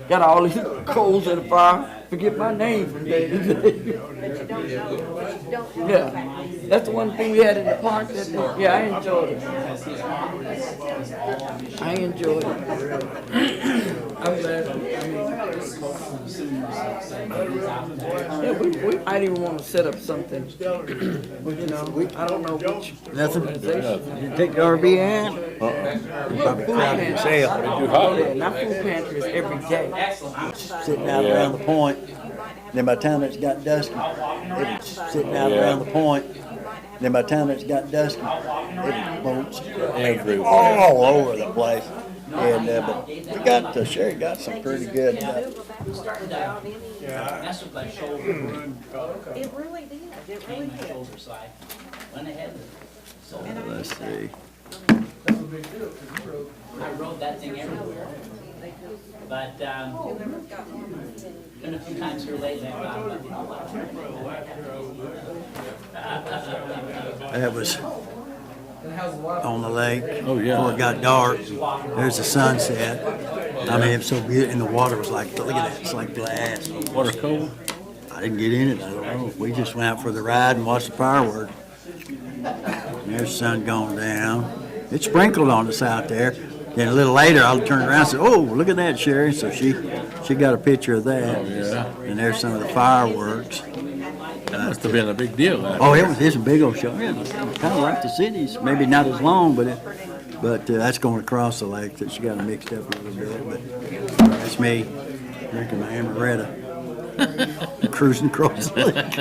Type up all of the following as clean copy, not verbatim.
Got all these coals in the fire. Forget my name from day to day. But you don't know, but you don't know Yeah, exactly. that's the one thing we had in the park. That day. Yeah, I enjoyed it. I enjoyed it. I'm glad. Yeah, we might even want to set up something. You know, I don't know which Nothing. organization. You take the RV in? Probably Food crowd pantries. yourself. I don't go there. Not food pantries every day. Sitting out around the point. Then by the time it's got dusky, it was sitting out around the point. Then by the time it's got dusky, it was boats Everywhere. all over the place. And but we got Sherry got some pretty good. That's what that shoulder, It really did, it really did. shoulder side, went ahead. So Let's see. I rode that thing everywhere. But, been a few times here lately, I thought, but you know what? That was on the lake. Oh, yeah. Before it got dark. There's the sunset. I mean, it was so beautiful, and the water was like, look at that, it's like glass. Water cold? I didn't get in it, I don't know. We just went out for the ride and watched the fireworks. And there's the sun going down. It sprinkled on us out there. Then a little later, I turned around and said, oh, look at that, Sherry. So she got a picture of that. Oh, yeah. And there's some of the fireworks. That must have been a big deal. Oh, it's a big old show. Yeah, kind of like the cities. Maybe not as long, but that's going across the lake. So she got it mixed up a little bit. But that's me drinking my amaretto, cruising across the lake.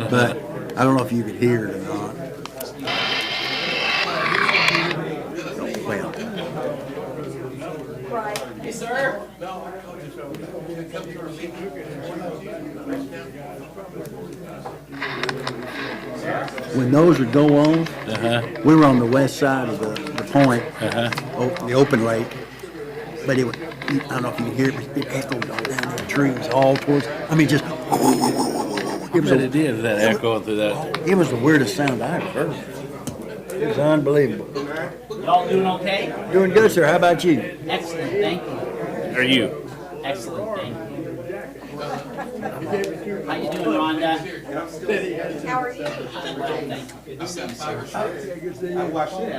But I don't know if you could hear it or not. Well, Hey, sir. when those would go on, we were on the west side of the point, the open lake. But it would, I don't know if you can hear it, but it echoed all down the trees, all towards. I mean, just. It was But it did, that echo through that. It was the weirdest sound I ever heard. It was unbelievable. Y'all doing okay? Doing good, sir. How about you? Excellent, thank you. Are you? Excellent, thank you. How you doing, Rhonda? How are you? Well, thank you. Good to see you, sir. I watched it.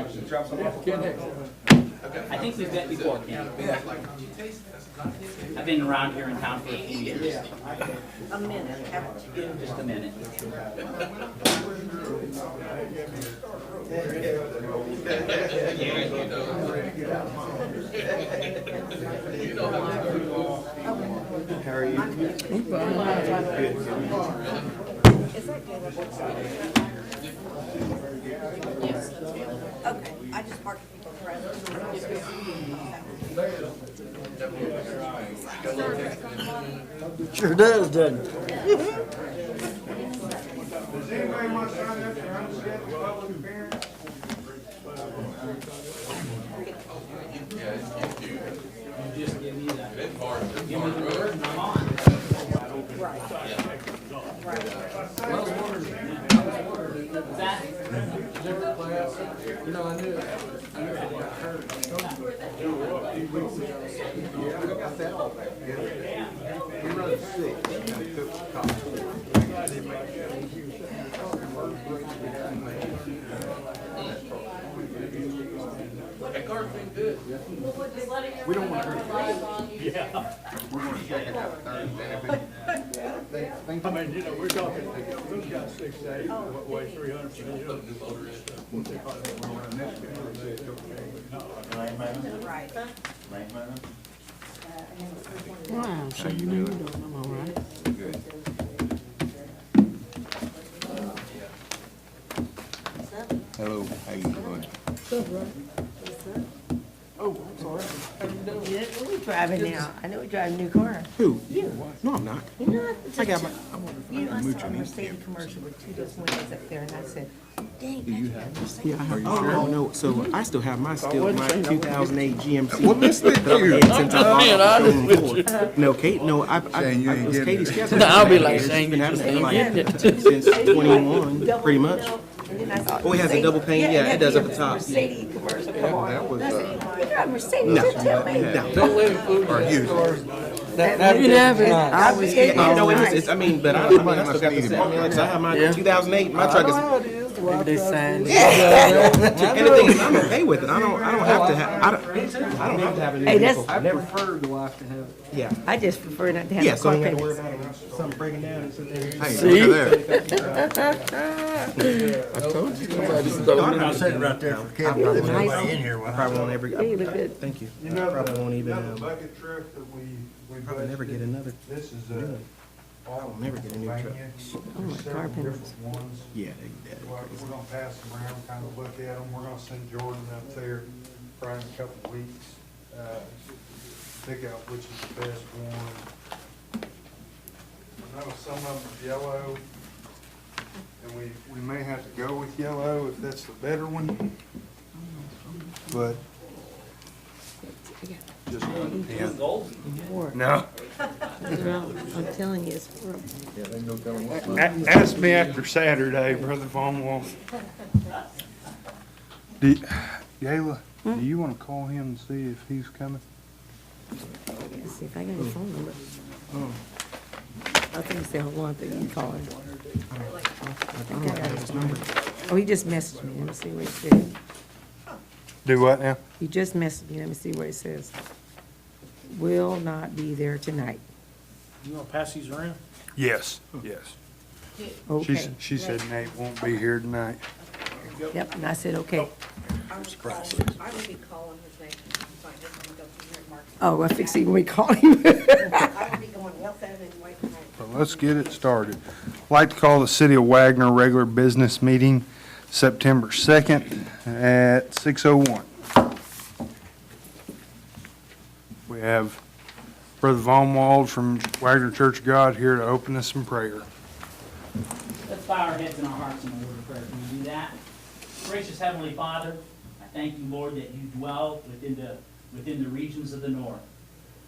I think we've met before, Ken. I've been around here in town for a few years. A minute, haven't you? Just a minute. How are you? Is that good? Yes. Okay, I just marked people present. Sure does, doesn't it? Does anybody want to sign up for unscheduled public appearance? You know, I knew it got hurt. A few weeks ago. Yeah, I got that all back. He runs sick and took the cop. We don't want to hurt you. Yeah. We're going to check it out Thursday. I mean, you know, we're talking, those guys 6'8", what weighs 300 Right. Wow, so you know you're doing them all right. Hello, how you doing? Oh, I'm sorry. How you doing? Yeah, we're driving now. I know we're driving a new car. Who? No, I'm not. You're not. I got my, You know, I saw a Mercedes commercial with two those windows up there, and I said, dang, do you have Mercedes? Yeah, I have. Oh no, so I still have my 2008 GMC. Well, listen to that I've you. had since I bought Man, it I from just Ford. No, Kate. No, Shane, you ain't it was getting Katie's it. Captain. I'll be like, It's Shane, been you just happening ain't like getting it. since 21, pretty much. And then I said, Oh, it has a double pane? Mercedes. Yeah, it does at the had to be a top. Mercedes commercial, come on. that was, I said, you drive Mercedes, you tell me. Don't let him fool you. You never. I was Yeah, getting no, it nice. is. I mean, but I still got the same. I mean, like, so I have my 2008. My truck is. And the thing is, I'm okay with it. I don't have to have. I don't have to have a new Hey, that's- vehicle. I never. prefer the wife to have it. Yeah. I just prefer not to have Yeah. the So car you have to worry payments. about something breaking down and sit there. Hey, look at there. I'll sit right there for Kevin. There's nobody in here. I probably won't ever. Hey, you look good. Thank you. You know, Probably won't even. the bucket truck that we Probably never get another. This is, I'll never get a new truck. Oh, my car payments. different ones. Yeah. We're gonna pass them around, kind of look at them. We're gonna send Jordan up there probably in a couple of weeks. Pick out which is the best one. I know some of them are yellow, and we may have to go with yellow if that's the better one. But just depends. More. No. I'm telling you, it's horrible. Ask me after Saturday, Brother Von Wolf. Gayla, do you want to call him and see if he's coming? Let's see if I got his phone number. I think say, hold on, I think you can call him. I think I got his number. Oh, he just messaged me. Let me see what he said. Do what now? He just messaged me. Let me see what it says. Will not be there tonight. You gonna pass these around? Yes, yes. Okay. She said Nate won't be here tonight. Yep, and I said, okay. I would be calling his name. So I just want to go through here and mark. Oh, I fixed it when we call him. I would be going well fed and wait for So let's get it started. I'd like to call the City of Wagoner regular business meeting September 2nd at 6:01. We have Brother Von Wald from Wagoner Church of God here to open us in prayer. Let's bow our heads and our hearts in a word of prayer. Can we do that? Gracious Heavenly Father, I thank you, Lord, that you dwell within the regions of the north.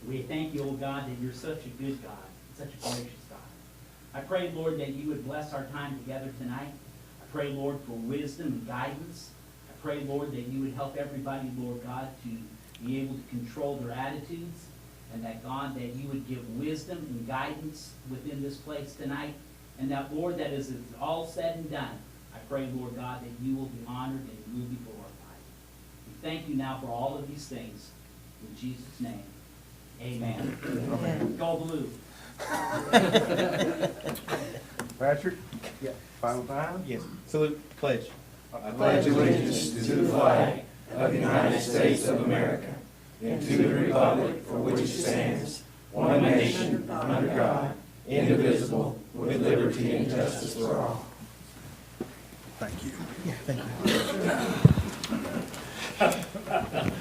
We thank you, O God, that you're such a good God, such a gracious God. I pray, Lord, that you would bless our time together tonight. I pray, Lord, for wisdom and guidance. I pray, Lord, that you would help everybody, Lord God, to be able to control their attitudes, and that, God, that you would give wisdom and guidance within this place tonight, and that, Lord, that as it's all said and done, I pray, Lord God, that you will be honored and you will be glorified. We thank you now for all of these things. In Jesus' name, amen. Go blue. Patrick? Yeah. Final time? Yes. Salute. Pledge. I pledge allegiance to the flag of the United States of America and to the republic for which it stands, one nation, under God, indivisible, with liberty and justice for all. Thank you. Yeah. Thank you.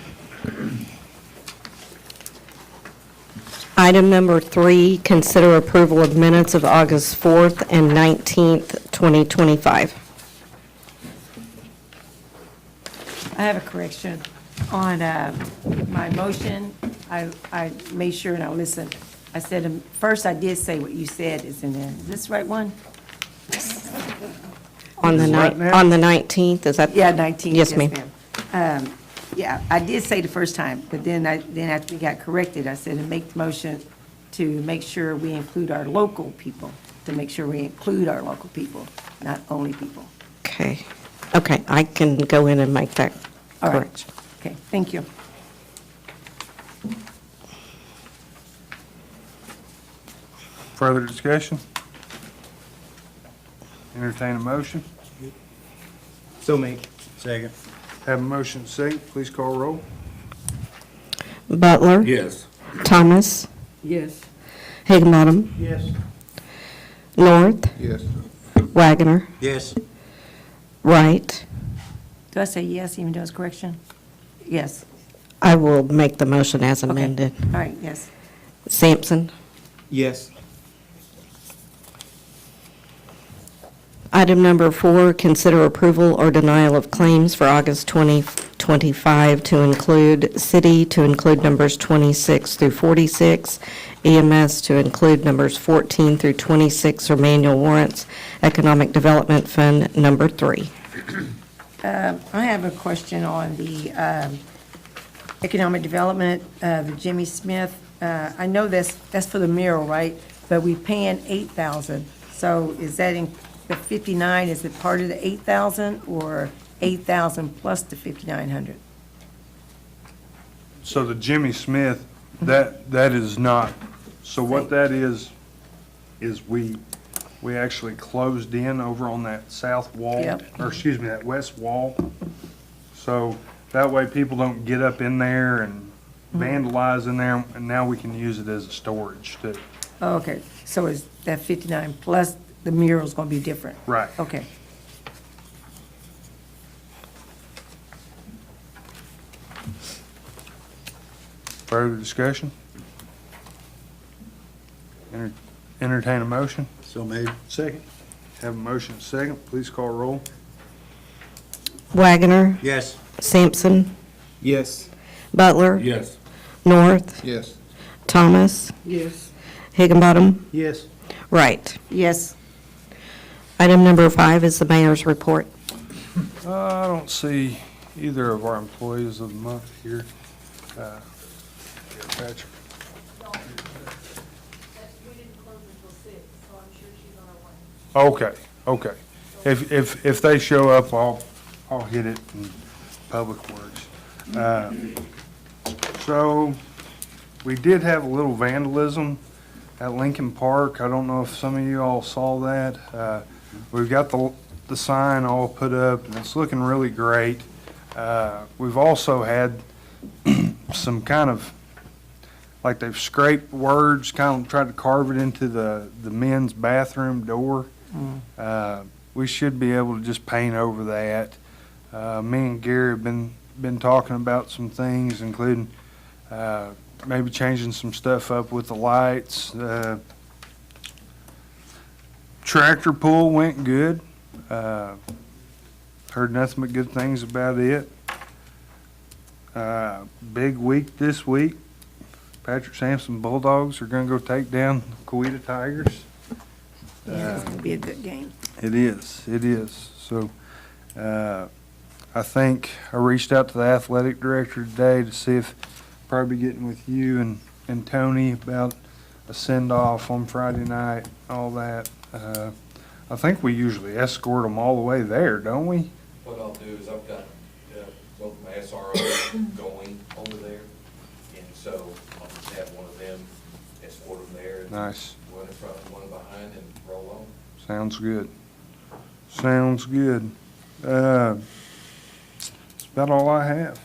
Item number 3, consider approval of minutes of August 4th and 19th, 2025. I have a correction on my motion. I made sure and I listened. I said, first I did say what you said is in there. Is this the right one? On the on the 19th, is that? Yeah, 19. Yes, ma'am. Yeah, I did say the first time, but then after we got corrected, I said, and make the motion to make sure we include our local people, not only people. Okay. Okay, I can go in and make that All right. correction. Okay, thank you. Further discussion? Entertain a motion? So made. Second. Have a motion second, please call roll. Butler? Yes. Thomas? Yes. Higginbottom? Yes. North? Yes. Wagoner? Yes. Wright? Do I say yes even though it's correction? Yes. I will make the motion as amended. All right, yes. Sampson? Yes. Item number 4, consider approval or denial of claims for August 2025 to include city, to include numbers 26 through 46, EMS to include numbers 14 through 26 or manual warrants, Economic Development Fund number 3. I have a question on the economic development, the Jimmy Smith. I know that's for the mural, right? But we paying 8,000. So is that in the 59, is it part of the 8,000 or 8,000 plus the 5,900? So the Jimmy Smith, that is not, so what that is we actually closed in over on that south wall, Yep. or excuse me, that west wall. So that way people don't get up in there and vandalize in there, and now we can use it as a storage too. Oh, okay, so is that 59 plus the mural's gonna be different? Right. Okay. Further discussion? Entertain a motion? So made. Second. Have a motion and second. Please call roll. Wagoner, Yes. Sampson, Yes. Butler, Yes. North, Yes. Thomas, Yes. Higginbottom, Yes. Wright. Yes. Item number 5 is the mayor's report. I don't see either of our employees of the month here. Yeah, Patrick. We didn't close until 6, so I'm sure she's on her way. Okay. If they show up, I'll hit it in Public Works. So, we did have a little vandalism at Lincoln Park. I don't know if some of you all saw that. We've got the sign all put up, and it's looking really great. We've also had some kind of, like they've scraped words, kind of tried to carve it into the men's bathroom door. We should be able to just paint over that. Me and Gary have been talking about some things, including maybe changing some stuff up with the lights. Tractor pull went good. Heard nothing but good things about it. Big week this week. Patrick Sampson Bulldogs are going to go take down Coweta Tigers. Yeah, it's gonna be a good game. It is. So, I think I reached out to the athletic director today to see if probably getting with you and Tony about a send-off on Friday night, all that. I think we usually escort them all the way there, don't we? What I'll do is I've got both my SROs going over there, and so I'll just have one of them escort them there. And Nice. one in front and one behind and roll on. Sounds good. Sounds good. That's about all I have.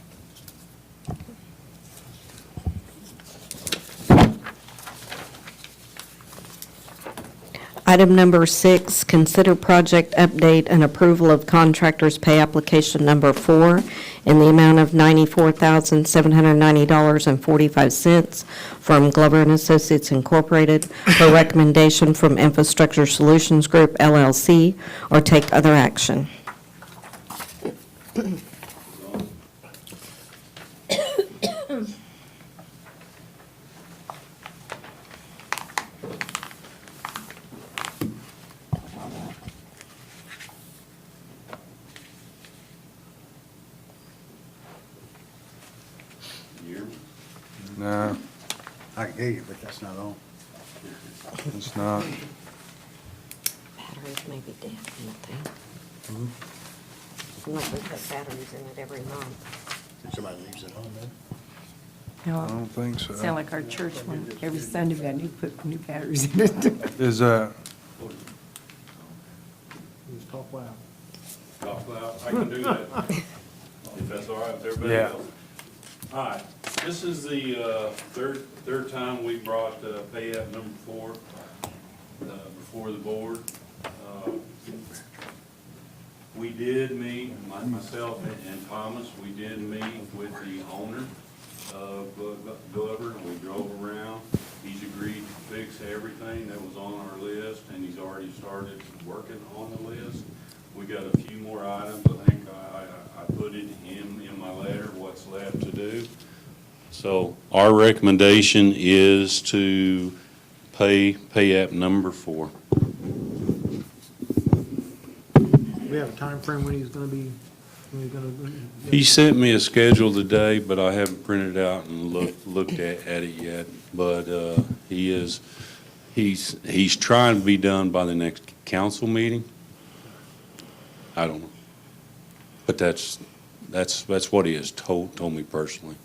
Item number 6, consider project update and approval of contractor's pay application number 4 in the amount of $94,790.45 from Glover and Associates Incorporated for recommendation from Infrastructure Solutions Group LLC, or take other action. No, I can hear you, but that's not on. it's not. Batteries may be dead in that thing. Like we put batteries in it every month. Somebody leaves it on then? No, I don't think so. sound like our church one. Every Sunday we got put new batteries in it. Is, Just talk loud. Talk loud, I can do that, if that's all right with everybody Yeah. else. All right, this is the third time we brought pay app number 4 before the board. We did meet, myself and Thomas, we did meet with the owner of Glover, and we drove around. He's agreed to fix everything that was on our list, and he's already started working on the list. We got a few more items. I think I put it in my letter what's left to do. So our recommendation is to pay app number 4. we have a time frame when he's gonna be, when he's gonna? He sent me a schedule today, but I haven't printed it out and looked at it yet. But he's trying to be done by the next council meeting. I don't know. But that's what he has told me personally.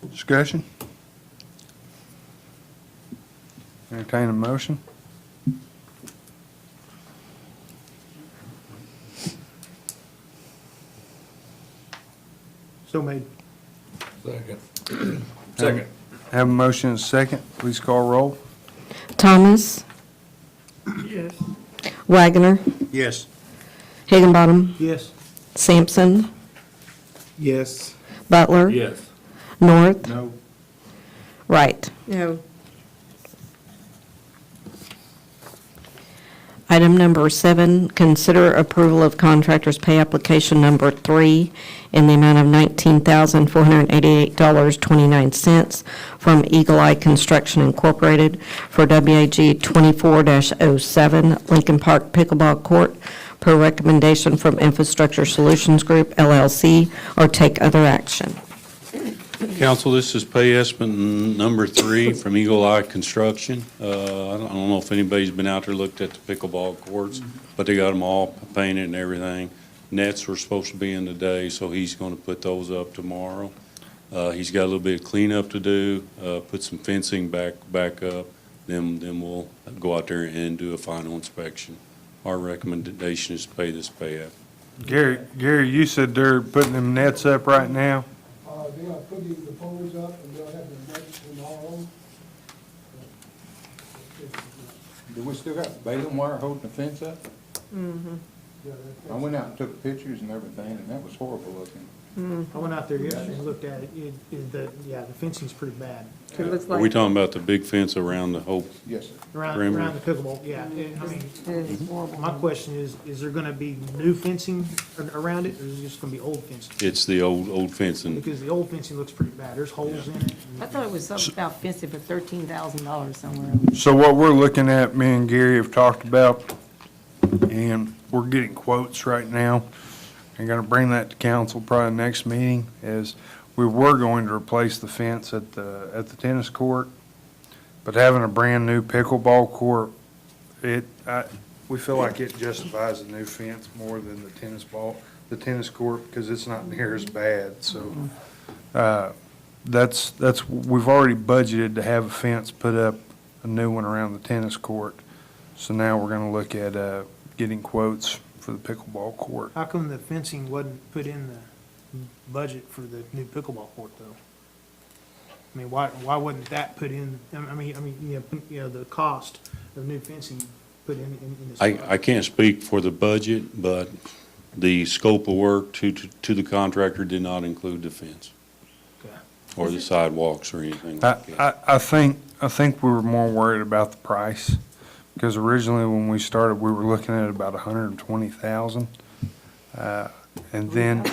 Discussion? Entertain a motion? So made. Second. Have a motion and a second. Please call roll. Thomas? Yes. Wagoner? Yes. Higginbottom? Yes. Sampson? Yes. Butler? Yes. North? No. Wright? No. Item number 7, consider approval of contractor's pay application number 3 in the amount of $19,488.29 from Eagle Eye Construction Incorporated for WAG 24-07 Lincoln Park Pickleball Court per recommendation from Infrastructure Solutions Group LLC, or take other action. Council, this is pay estimate number 3 from Eagle Eye Construction. I don't know if anybody's been out there looked at the pickleball courts, but they got them all painted and everything. Nets were supposed to be in today, so he's going to put those up tomorrow. He's got a little bit of cleanup to do, put some fencing back up, then we'll go out there and do a final inspection. Our recommendation is to pay this pay app. Gary, you said they're putting them nets up right now? They are putting the poles up and they'll have the nets tomorrow. Do we still got baling wire holding the fence up? Yeah, I went out and took pictures and everything, and that was horrible looking. I went out there yesterday and looked at it. The fencing's pretty bad. It looks Are we like, talking about the big fence around the whole? Yes, sir. Around Perimeter. the pickleball, yeah. I mean, it is horrible. my question is there gonna be new fencing around it, or is it just gonna be old fencing? It's the old fencing. Because the old fencing looks pretty bad. There's holes in it. I thought it was something about fencing for $13,000 somewhere. So what we're looking at, me and Gary have talked about, and we're getting quotes right now. I'm gonna bring that to council probably next meeting, is we were going to replace the fence at the tennis court, but having a brand-new pickleball court, we feel like it justifies a new fence more than the tennis court, because it's not near as bad, so. We've already budgeted to have a fence put up, a new one around the tennis court. So now we're gonna look at, getting quotes for the pickleball court. How come the fencing wasn't put in the budget for the new pickleball court, though? I mean, why wasn't that put in, I mean, the cost of new fencing put in this? I can't speak for the budget, but the scope of work to the contractor did not include the fence Okay. or the sidewalks or anything like that. I think we were more worried about the price, because originally when we started, we were looking at about $120,000. And then,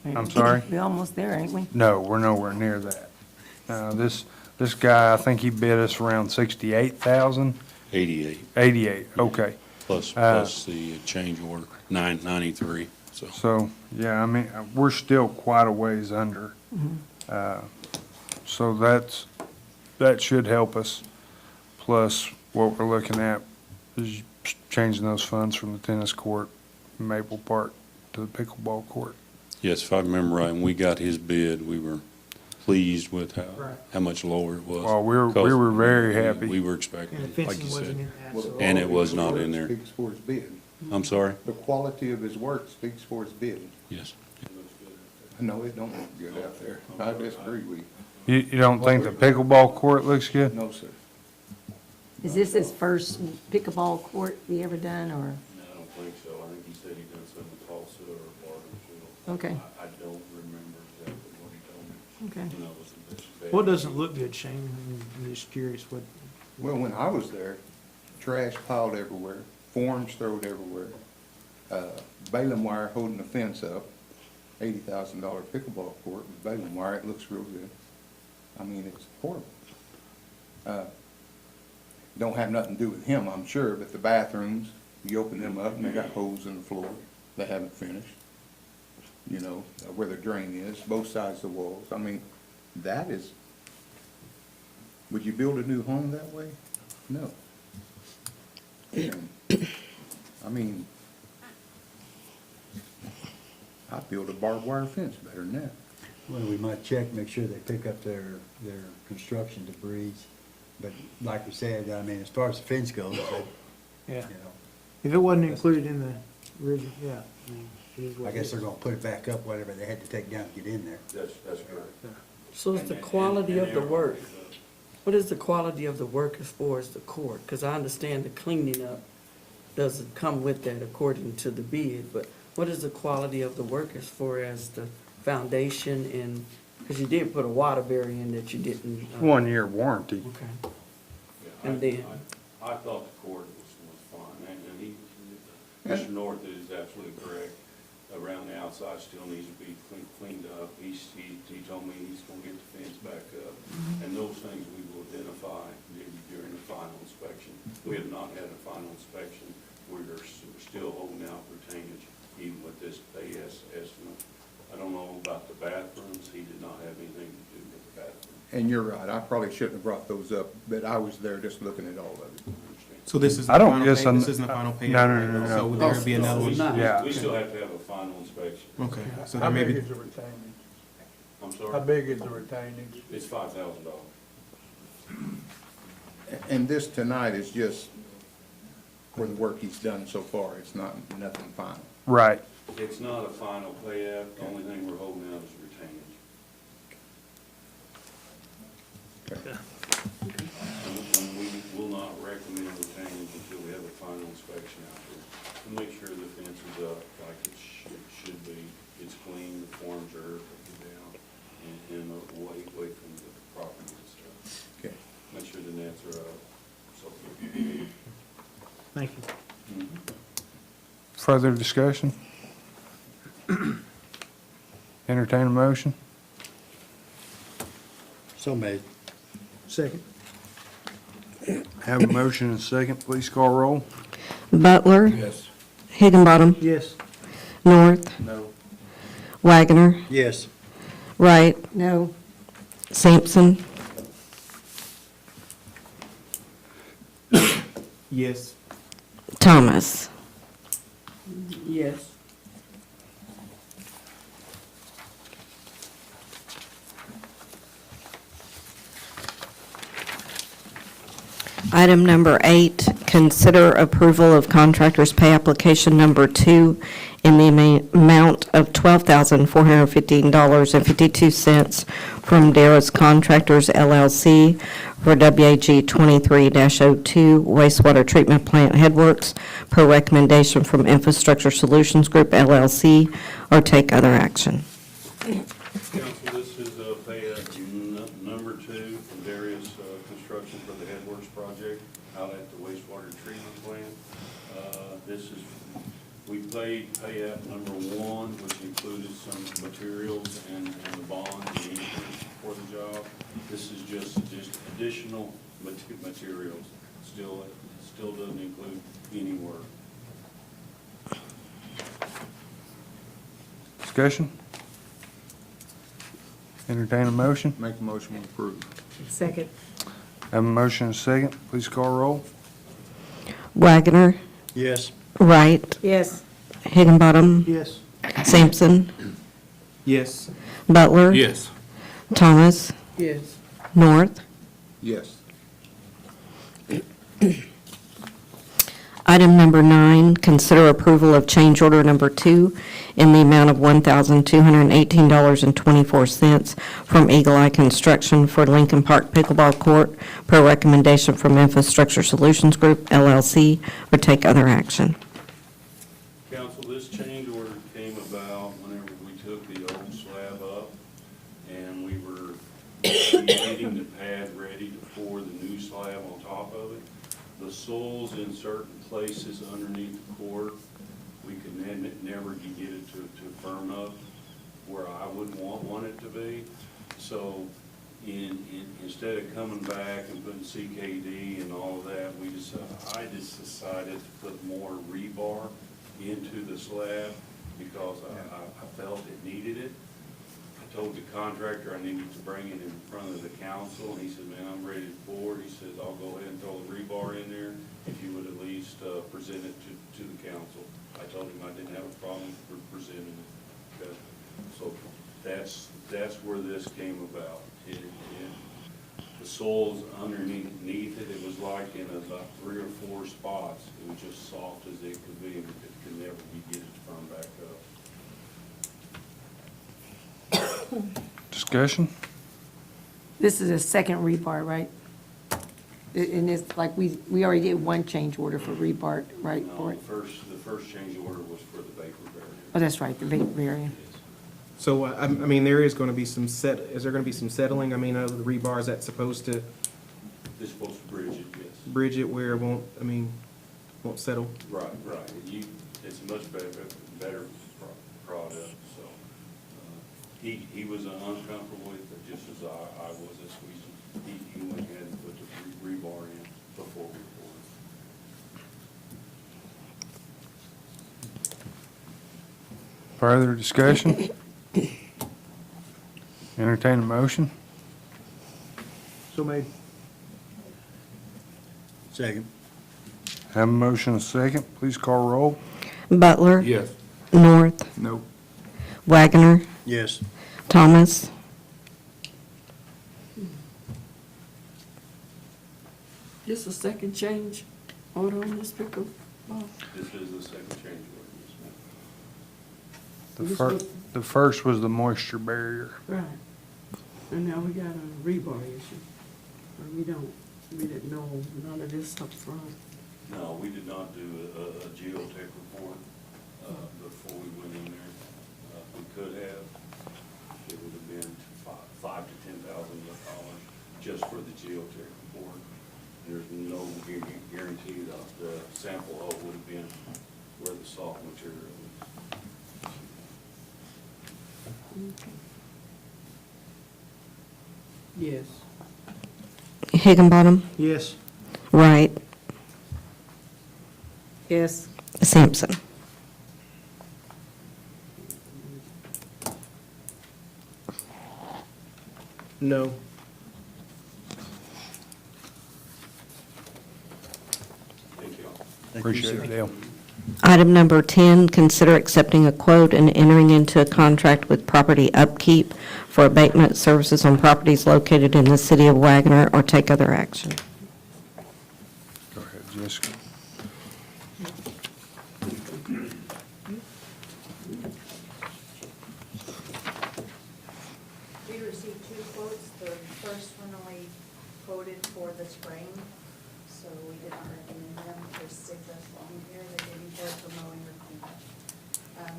I'm sorry? We're almost there, ain't we? No, we're nowhere near that. This guy, I think he bid us around 68,000. 88 88, okay. plus the change order, 993. So, yeah, I mean, we're still quite a ways under. So that should help us. Plus, what we're looking at is changing those funds from the tennis court, Maple Park, to the pickleball court. Yes, if I remember right, when we got his bid, we were pleased with how much lower it was. Well, we were very happy. We were expecting, And the like you fencing wasn't said. in that, so. And it was not in there. Speaks for his bid. I'm sorry? The quality of his work speaks for his bid. Yes. No, it don't look good out there. I disagree with you. You don't think the pickleball court looks good? No, sir. Is this his first pickleball court he ever done, or? No, I don't think so. I think he said he done some in Tulsa or Bartlesville. Okay. I don't remember exactly what he told me. Okay. You know, it was a bit What bad. doesn't look good, Shane? I'm just curious what, Well, when I was there, trash piled everywhere, forms thrown everywhere, baling wire holding the fence up, $80,000 pickleball court with baling wire, it looks real good. I mean, it's horrible. don't have nothing to do with him, I'm sure, but the bathrooms, you open them up and they got holes in the floor. They haven't finished. You know, where the drain is, both sides of the walls. I mean, that is, would you build a new home that way? No. And, I mean, I'd build a barbed wire fence better than that. Well, we might check, make sure they pick up their construction debris. But like we said, I mean, as far as the fence goes, Yeah. you know, If it wasn't included in the original, yeah. I mean, it is what I it guess is. they're gonna put it back up, whatever they had to take down to get in there. That's correct. So is the quality of the work, what is the quality of the work as far as the court? Because I understand the cleaning up doesn't come with that according to the bid, but what is the quality of the work as far as the foundation and, because you did put a water barrier in that you didn't. 1 year warranty. Okay. Yeah, And then- I thought the court was fine, and he, Mr. North is absolutely correct. Around the outside still needs to be cleaned up. He told me he's gonna get the fence back up. And those things we will identify during the final inspection. We have not had a final inspection. We're still holding out retainage, even with this estimate. I don't know about the bathrooms. He did not have anything to do with the bathrooms. And you're right, I probably shouldn't have brought those up, but I was there just looking at all of it. So this is the I don't final guess pay, I'm- this isn't the final pay? No, no, no, no, So no. there would be another one? Yeah. We still have to have a final inspection. Okay, so How there may big be, is the retainage? I'm How sorry? big is the retainage? It's $5,000. And this tonight is just for the work he's done so far. It's not, nothing final. Right. It's not a final payout. The only thing we're holding out is retainage. Okay. And we will not recommend retainage until we have a final inspection out there. To make sure the fence is up like it should be. It's clean, the forms are taken down, and away from the property and stuff. Okay. Make sure the nets are up, so. Thank you. Further discussion? Entertain a motion? So made. Second. Have a motion and a second, please call roll. Butler. Yes. Higginbottom. Yes. North. No. Wagoner. Yes. Wright. No. Sampson. yes. Thomas. Yes. Item number 8, consider approval of contractor's pay application number 2 in the amount of $12,415.52 from Darrah's Contractors LLC for WAG 23-02 wastewater treatment plant headworks per recommendation from Infrastructure Solutions Group LLC, or take other action. Council, this is payout number 2 from Darius Construction for the Headworks project out at the wastewater treatment plant. We paid payout number 1, which included some materials and the bond and insurance for the job. This is just additional materials. Still doesn't include any work. Discussion? Entertain a motion? Make a motion to approve. Second. Have a motion and a second, please call roll. Wagoner. Yes. Wright. Yes. Higginbottom. Yes. Sampson. Yes. Butler. Yes. Thomas. Yes. North. Yes. Item number 9, consider approval of change order number 2 in the amount of $1,218.24 from Eagle Eye Construction for Lincoln Park Pickleball Court per recommendation from Infrastructure Solutions Group LLC, or take other action. Council, this change order came about whenever we took the old slab up and we were getting the pad ready to pour the new slab on top of it. The soils in certain places underneath the court, we could never get it to firm up where I would want it to be. So instead of coming back and putting CKD and all of that, I just decided to put more rebar into the slab because I felt it needed it. I told the contractor I needed to bring it in front of the council, and he said, man, I'm ready to pour. He says, I'll go ahead and throw the rebar in there if you would at least present it to the council. I told him I didn't have a problem for presenting it. Okay? So that's where this came about. The soils underneath it, it was like in about 3 or 4 spots. It was just soft as it could be, and it could never get it firm back up. Discussion? This is a second rebar, right? And it's like, we already did one change order for rebar, right? No, For it? the first change order was for the vapor barrier. Oh, that's right, the vapor barrier. So, I mean, there is gonna be is there gonna be some settling? I mean, of the rebar, is that supposed to It's supposed to bridge it, yes. bridge it where it won't settle? Right. It's a much better product, so, he was uncomfortable with it, just as I was this week. He went ahead and put the rebar in before we poured. Further discussion? Entertain a motion? So made. Second. Have a motion and a second. Please call roll. Butler. Yes. North. No. Wagoner. Yes. Thomas. This a second change order on this pickup? This is the second change order, yes, ma'am. The first was the moisture barrier. Right. And now we got a rebar issue. Or we didn't know none of this up front. No, we did not do a geotech report before we went in there. We could have. It would have been $5,000 to $10,000 just for the geotech report. There's no guarantee that the sample hole would have been where the soft material is. Yes. Higginbottom. Yes. Wright. Yes. Sampson. No. Thank you all. Appreciate it, Dale. Item number 10, consider accepting a quote and entering into a contract with Property Upkeep for abatement services on properties located in the city of Wagoner, or take other action. Go ahead, Jessica. We received 2 quotes. The first one only quoted for the spring, so we did not recommend them for successful on here. They didn't quote for mowing or cleanup.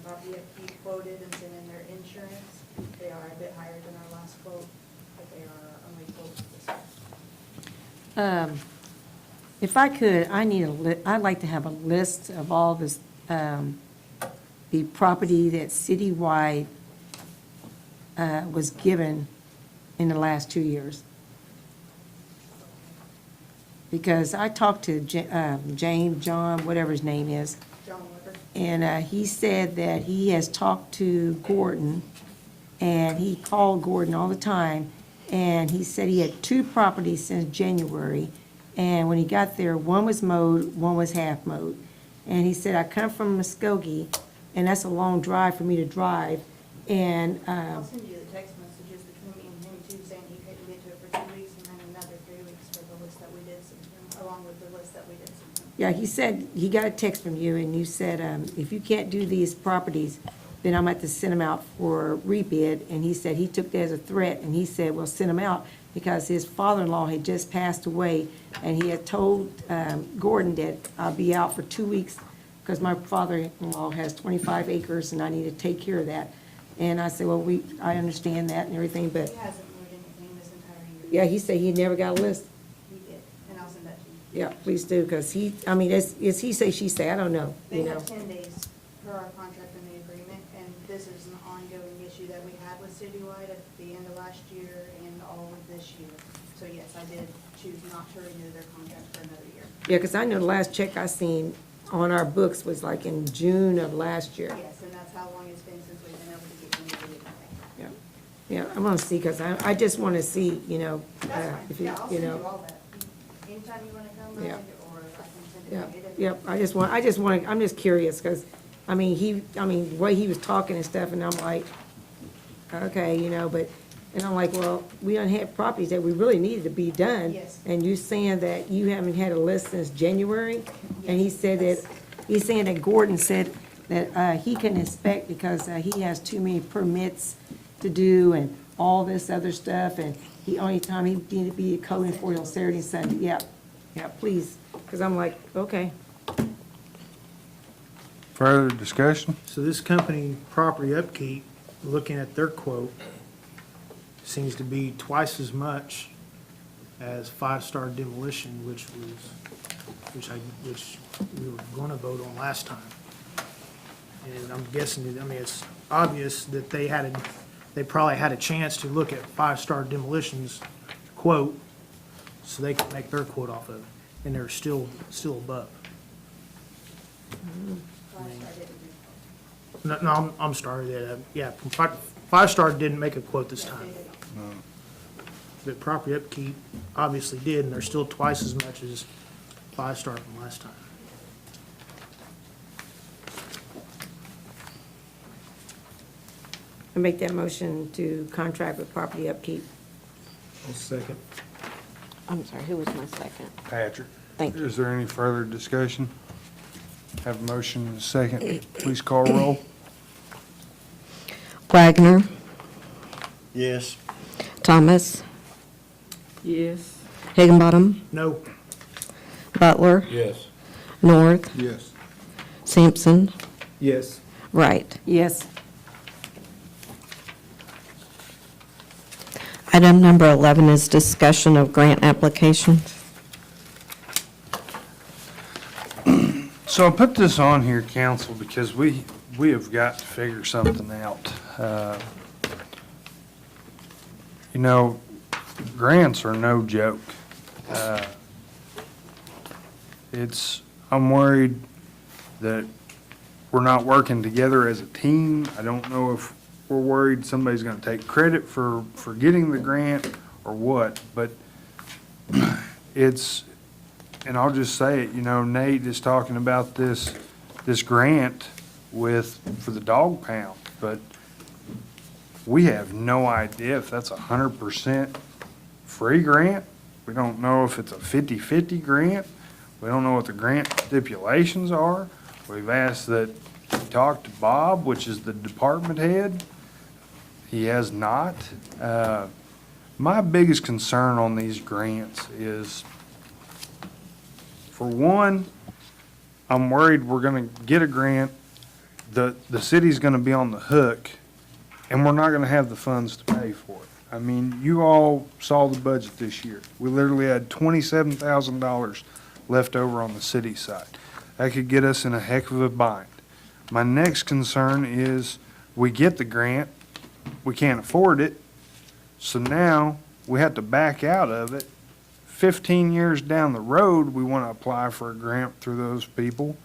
Property Upkeep quoted and sent in their insurance. They are a bit higher than our last quote, but they are our only quote for this one. If I could, I'd like to have a list of all this, the property that citywide was given in the last 2 years. Because I talked to John, whatever his name is, John Weber. and he said that he has talked to Gordon, and he called Gordon all the time, and he said he had 2 properties since January, and when he got there, one was mowed, one was half mowed. And he said, I come from Muskogee, and that's a long drive for me to drive, and, I'll send you the text messages between me and him too, saying he couldn't get to it for 2 weeks and then another 3 weeks for the list that we did send him, along with the list that we did send him. yeah, he said, he got a text from you, and you said, if you can't do these properties, then I'm going to have to send them out for rebid, and he said he took that as a threat, and he said, well, send them out, because his father-in-law had just passed away, and he had told Gordon that I'll be out for 2 weeks, because my father-in-law has 25 acres, and I need to take care of that. And I said, well, I understand that and everything, but, He hasn't moved anything this entire year. yeah, he said he never got a list. He did, and I'll send that to you. Yeah, please do, because I mean, it's he say, she say, I don't know, They you know. have 10 days per our contract and the agreement, and this is an ongoing issue that we had with Citywide at the end of last year and all of this this year. So yes, I did choose not to renew their contract for another year. Yeah, because I know the last check I seen on our books was like in June of last year. Yes, and that's how long it's been since we've been able to get them to do anything. Yeah, yeah, I want to see, because I just want to see, you know, That's fine, if yeah, I'll you send you know. all that. Anytime you wanna come, Yeah. or I can send it Yeah, to you. yep, I just want, I'm just curious, because, I mean, the way he was talking and stuff, and I'm like, okay, you know, but, and I'm like, well, we don't have properties that we really needed to be done. Yes. And you saying that you haven't had a list since January? And he said that, he's saying that Gordon said that, he can inspect because, he has too many permits to do and all this other stuff, and he, only time he needed to be a code enforcement on Saturday and Sunday, yeah, please, because I'm like, okay. Further discussion? So this company, Property Upkeep, looking at their quote, seems to be twice as much as Five Star Demolition, which we were going to vote on last time. And I'm guessing, I mean, it's obvious that they probably had a chance to look at Five Star Demolition's quote, so they could make their quote off of it, and they're still above. No, I'm sorry, yeah, Five Star didn't make a quote this time. But Property Upkeep obviously did, and they're still twice as much as Five Star from last time. I make that motion to contract with Property Upkeep. Second. I'm sorry, who was my second? Patrick. Thank you. Is there any further discussion? Have a motion and a second. Please call roll. Wagoner, Yes. Thomas, Yes. Higginbottom, No, Butler, Yes. North, Yes. Sampson, Yes. Wright. Yes. Item number 11 is discussion of grant applications. So I put this on here, council, because we have got to figure something out. You know, grants are no joke. I'm worried that we're not working together as a team. I don't know if we're worried somebody's gonna take credit for getting the grant or what, but and I'll just say it, you know, Nate is talking about this grant for the dog pound, but we have no idea if that's 100% free grant. We don't know if it's a 50-50 grant. We don't know what the grant stipulations are. We've asked that we talk to Bob, which is the department head. He has not. My biggest concern on these grants is, for one, I'm worried we're gonna get a grant, the city's gonna be on the hook, and we're not gonna have the funds to pay for it. I mean, you all saw the budget this year. We literally had $27,000 left over on the city side. That could get us in a heck of a bind. My next concern is we get the grant, we can't afford it, so now we have to back out of it. 15 years down the road, we want to apply for a grant through those people.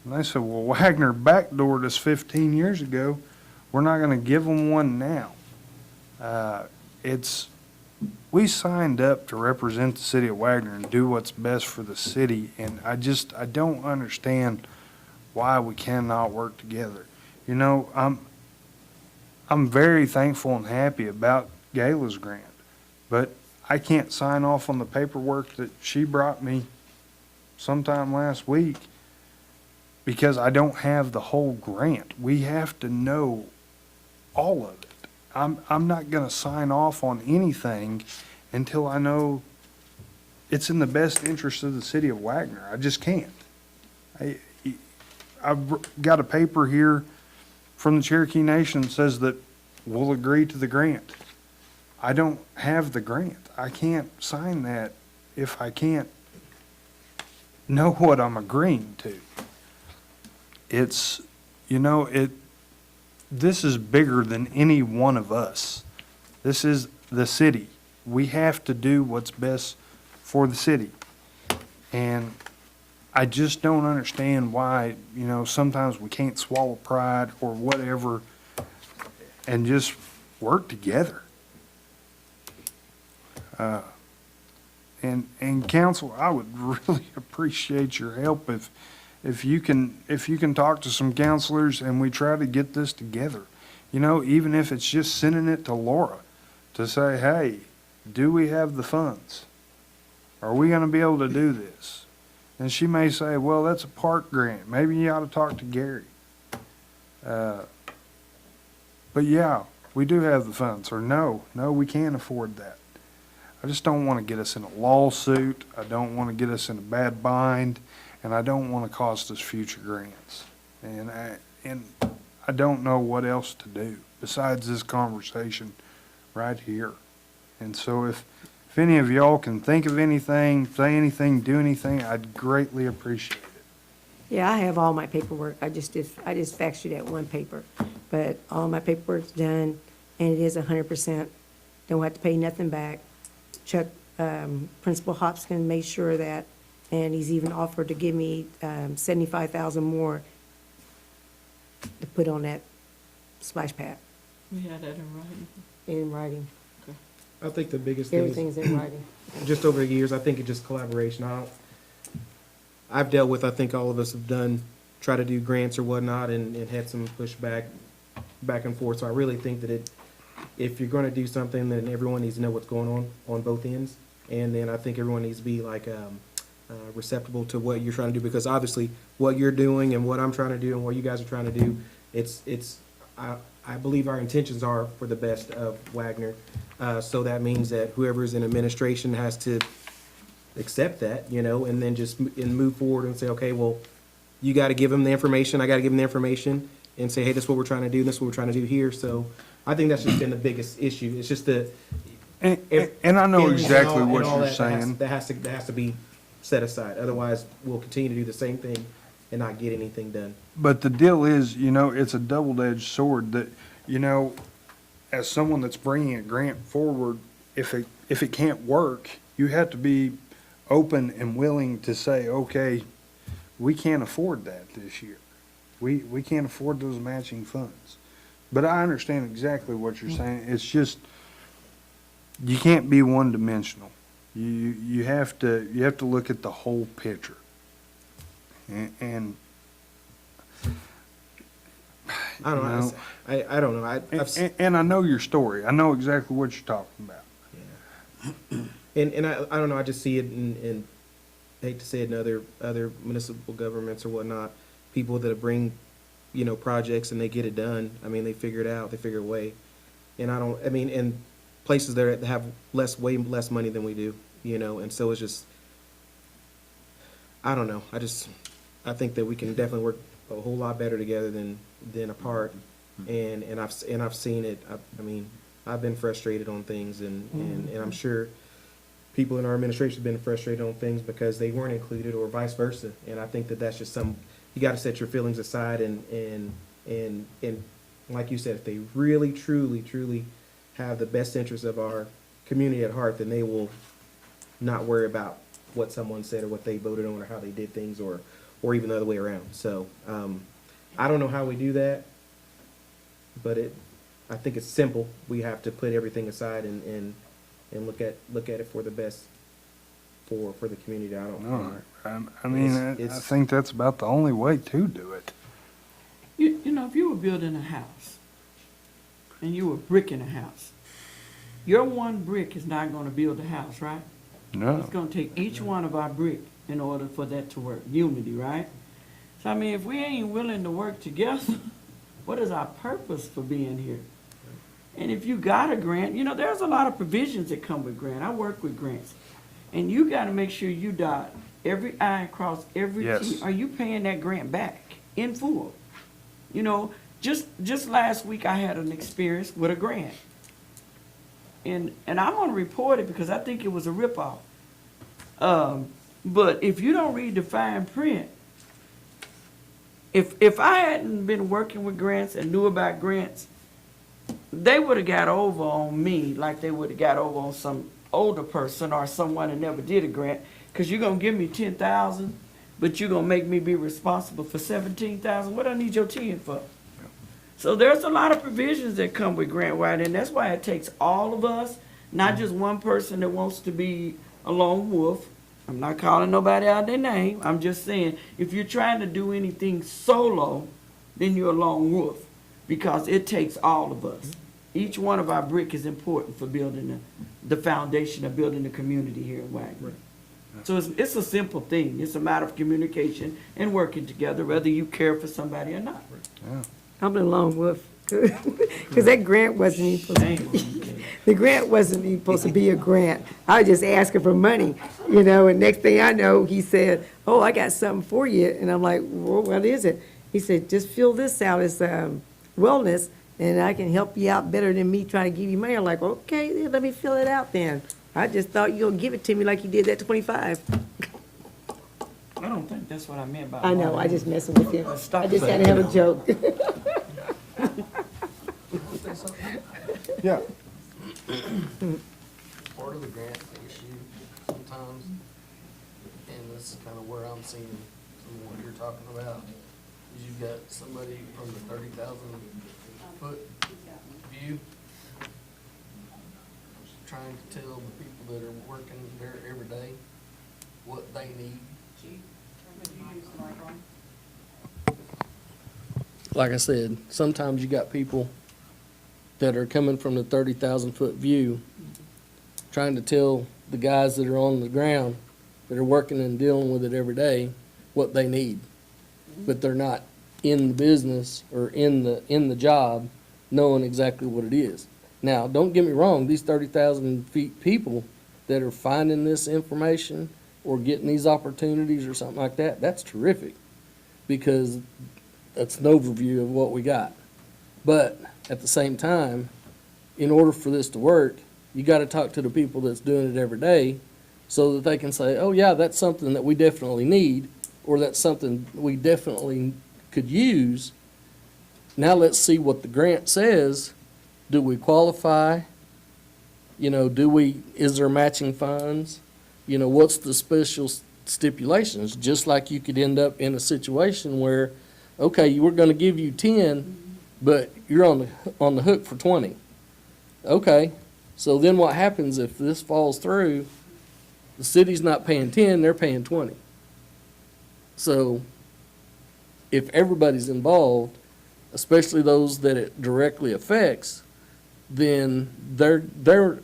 And they said, well, Wagner backdoored us 15 years ago. We're not going to give them one now. We signed up to represent the city of Wagner and do what's best for the city, and I don't understand why we cannot work together. You know, I'm very thankful and happy about Gayla's grant, but I can't sign off on the paperwork that she brought me sometime last week because I don't have the whole grant. We have to know all of it. I'm not gonna sign off on anything until I know it's in the best interest of the city of Wagner. I just can't. I've got a paper here from the Cherokee Nation that says that we'll agree to the grant. I don't have the grant. I can't sign that if I can't know what I'm agreeing to. It's, you know, this is bigger than any one of us. This is the city. we have to do what's best for the city. And I just don't understand why, sometimes we can't swallow pride or whatever and just work together. And council, I would really appreciate your help if you can talk to some counselors and we try to get this together. Even if it's just sending it to Laura to say, hey, do we have the funds? Are we gonna be able to do this? And she may say, well, that's a park grant. Maybe you ought to talk to Gary. But yeah, we do have the funds, or no, we can't afford that. I just don't want to get us in a lawsuit. I don't want to get us in a bad bind, and I don't want to cost us future grants. And I don't know what else to do besides this conversation right here. And so if any of y'all can think of anything, say anything, do anything, I'd greatly appreciate it. Yeah, I have all my paperwork. I just faxed you that one paper. But all my paperwork's done, and it is 100%. Don't have to pay nothing back. Chuck, Principal Hopkins made sure of that, and he's even offered to give me $75,000 more to put on that splash pad We had that in writing. in writing. I think the biggest thing is, Everything's in writing. just over the years, I think it's just collaboration. I've dealt with, I think all of us have done, try to do grants or whatnot and had some pushback back and forth. So I really think that if you're gonna do something, then everyone needs to know what's going on both ends. And then I think everyone needs to be like, receptible to what you're trying to do, because obviously what you're doing and what I'm trying to do and what you guys are trying to do, I believe our intentions are for the best of Wagoner. So that means that whoever's in administration has to accept that, and then just move forward and say, okay, well, you got to give them the information, I got to give them the information, and say, hey, this is what we're trying to do, this is what we're trying to do here. So I think that's just been the biggest issue. It's just the. And I know exactly what and all you're that saying. That has to be set aside. Otherwise, we'll continue to do the same thing and not get anything done. But the deal is, it's a double-edged sword that, as someone that's bringing a grant forward, if it can't work, you have to be open and willing to say, okay, we can't afford that this year. We can't afford those matching funds. But I understand exactly what you're saying. It's just, you can't be one-dimensional. You have to look at the whole picture. And I don't know. I don't know. And I know your story. I know exactly what you're talking about. And I don't know. I just see it in hate to say it, in other municipal governments or whatnot. People that bring, projects and they get it done. I mean, they figure it out. They figure a way. And in places that have way less money than we do, and so it's just, I don't know. I think that we can definitely work a whole lot better together than apart. And I've seen it. I've been frustrated on things, and I'm sure people in our administration have been frustrated on things because they weren't included or vice versa. And I think that that's just you got to set your feelings aside and like you said, if they really, truly, truly have the best interest of our community at heart, then they will not worry about what someone said or what they voted on or how they did things or even the other way around. So I don't know how we do that, but I think it's simple. We have to put everything aside and look at it for the best for the community. I don't know. I think that's about the only way to do it. If you were building a house and you were bricking a house, your one brick is not going to build a house, right? No. It's going to take each one of our brick in order for that to work. Unity, right? So, if we ain't willing to work together, what is our purpose for being here? And if you got a grant, there's a lot of provisions that come with grant. I work with grants. And you got to make sure you dot every I and cross every T. Are you paying that grant back in full? Just last week I had an experience with a grant. And I'm going to report it because I think it was a ripoff. But if you don't read the fine print, if I hadn't been working with grants and knew about grants, they would have got over on me like they would have got over on some older person or someone that never did a grant, because you're going to give me 10,000, but you're going to make me be responsible for 17,000. What I need your 10 for? So there's a lot of provisions that come with grant writing, and that's why it takes all of us, not just one person that wants to be a lone wolf. I'm not calling nobody out their name. I'm just saying, if you're trying to do anything solo, then you're a lone wolf, because it takes all of us. Each one of our brick is important for building the foundation of building the community here in Wagoner. So it's a simple thing. It's a matter of communication and working together, whether you care for somebody or not. I'm the lone wolf, because that grant wasn't even supposed to be, the grant wasn't even supposed to be a grant. I was just asking for money, you know, and next thing I know, he said, oh, I got something for you. And I'm like, well, what is it? He said, just fill this out as wellness, and I can help you out better than me trying to give you money. I'm like, okay, then let me fill it out then. I just thought you would give it to me like you did that 25. I don't think that's what I meant by. I know, I just messing with you. Stop I just it. had to have a joke. Yeah. Part of the grant issue sometimes, and this is kind of where I'm seeing some of what you're talking about, is you've got somebody from the 30,000 foot view trying to tell the people that are working there every day what they need. Like I said, sometimes you got people that are coming from the 30,000 foot view, trying to tell the guys that are on the ground, that are working and dealing with it every day, what they need. But they're not in the business or in the job knowing exactly what it is. Now, don't get me wrong, these 30,000 feet people that are finding this information or getting these opportunities or something like that, that's terrific, because that's an overview of what we got. But at the same time, in order for this to work, you got to talk to the people that's doing it every day so that they can say, oh yeah, that's something that we definitely need, or that's something we definitely could use. Now let's see what the grant says. Do we qualify? You know, is there matching funds? You know, what's the special stipulations? Just like you could end up in a situation where, okay, we're going to give you 10, but you're on the hook for 20. Okay, so then what happens if this falls through? The city's not paying 10, they're paying 20. So if everybody's involved, especially those that it directly affects, then they're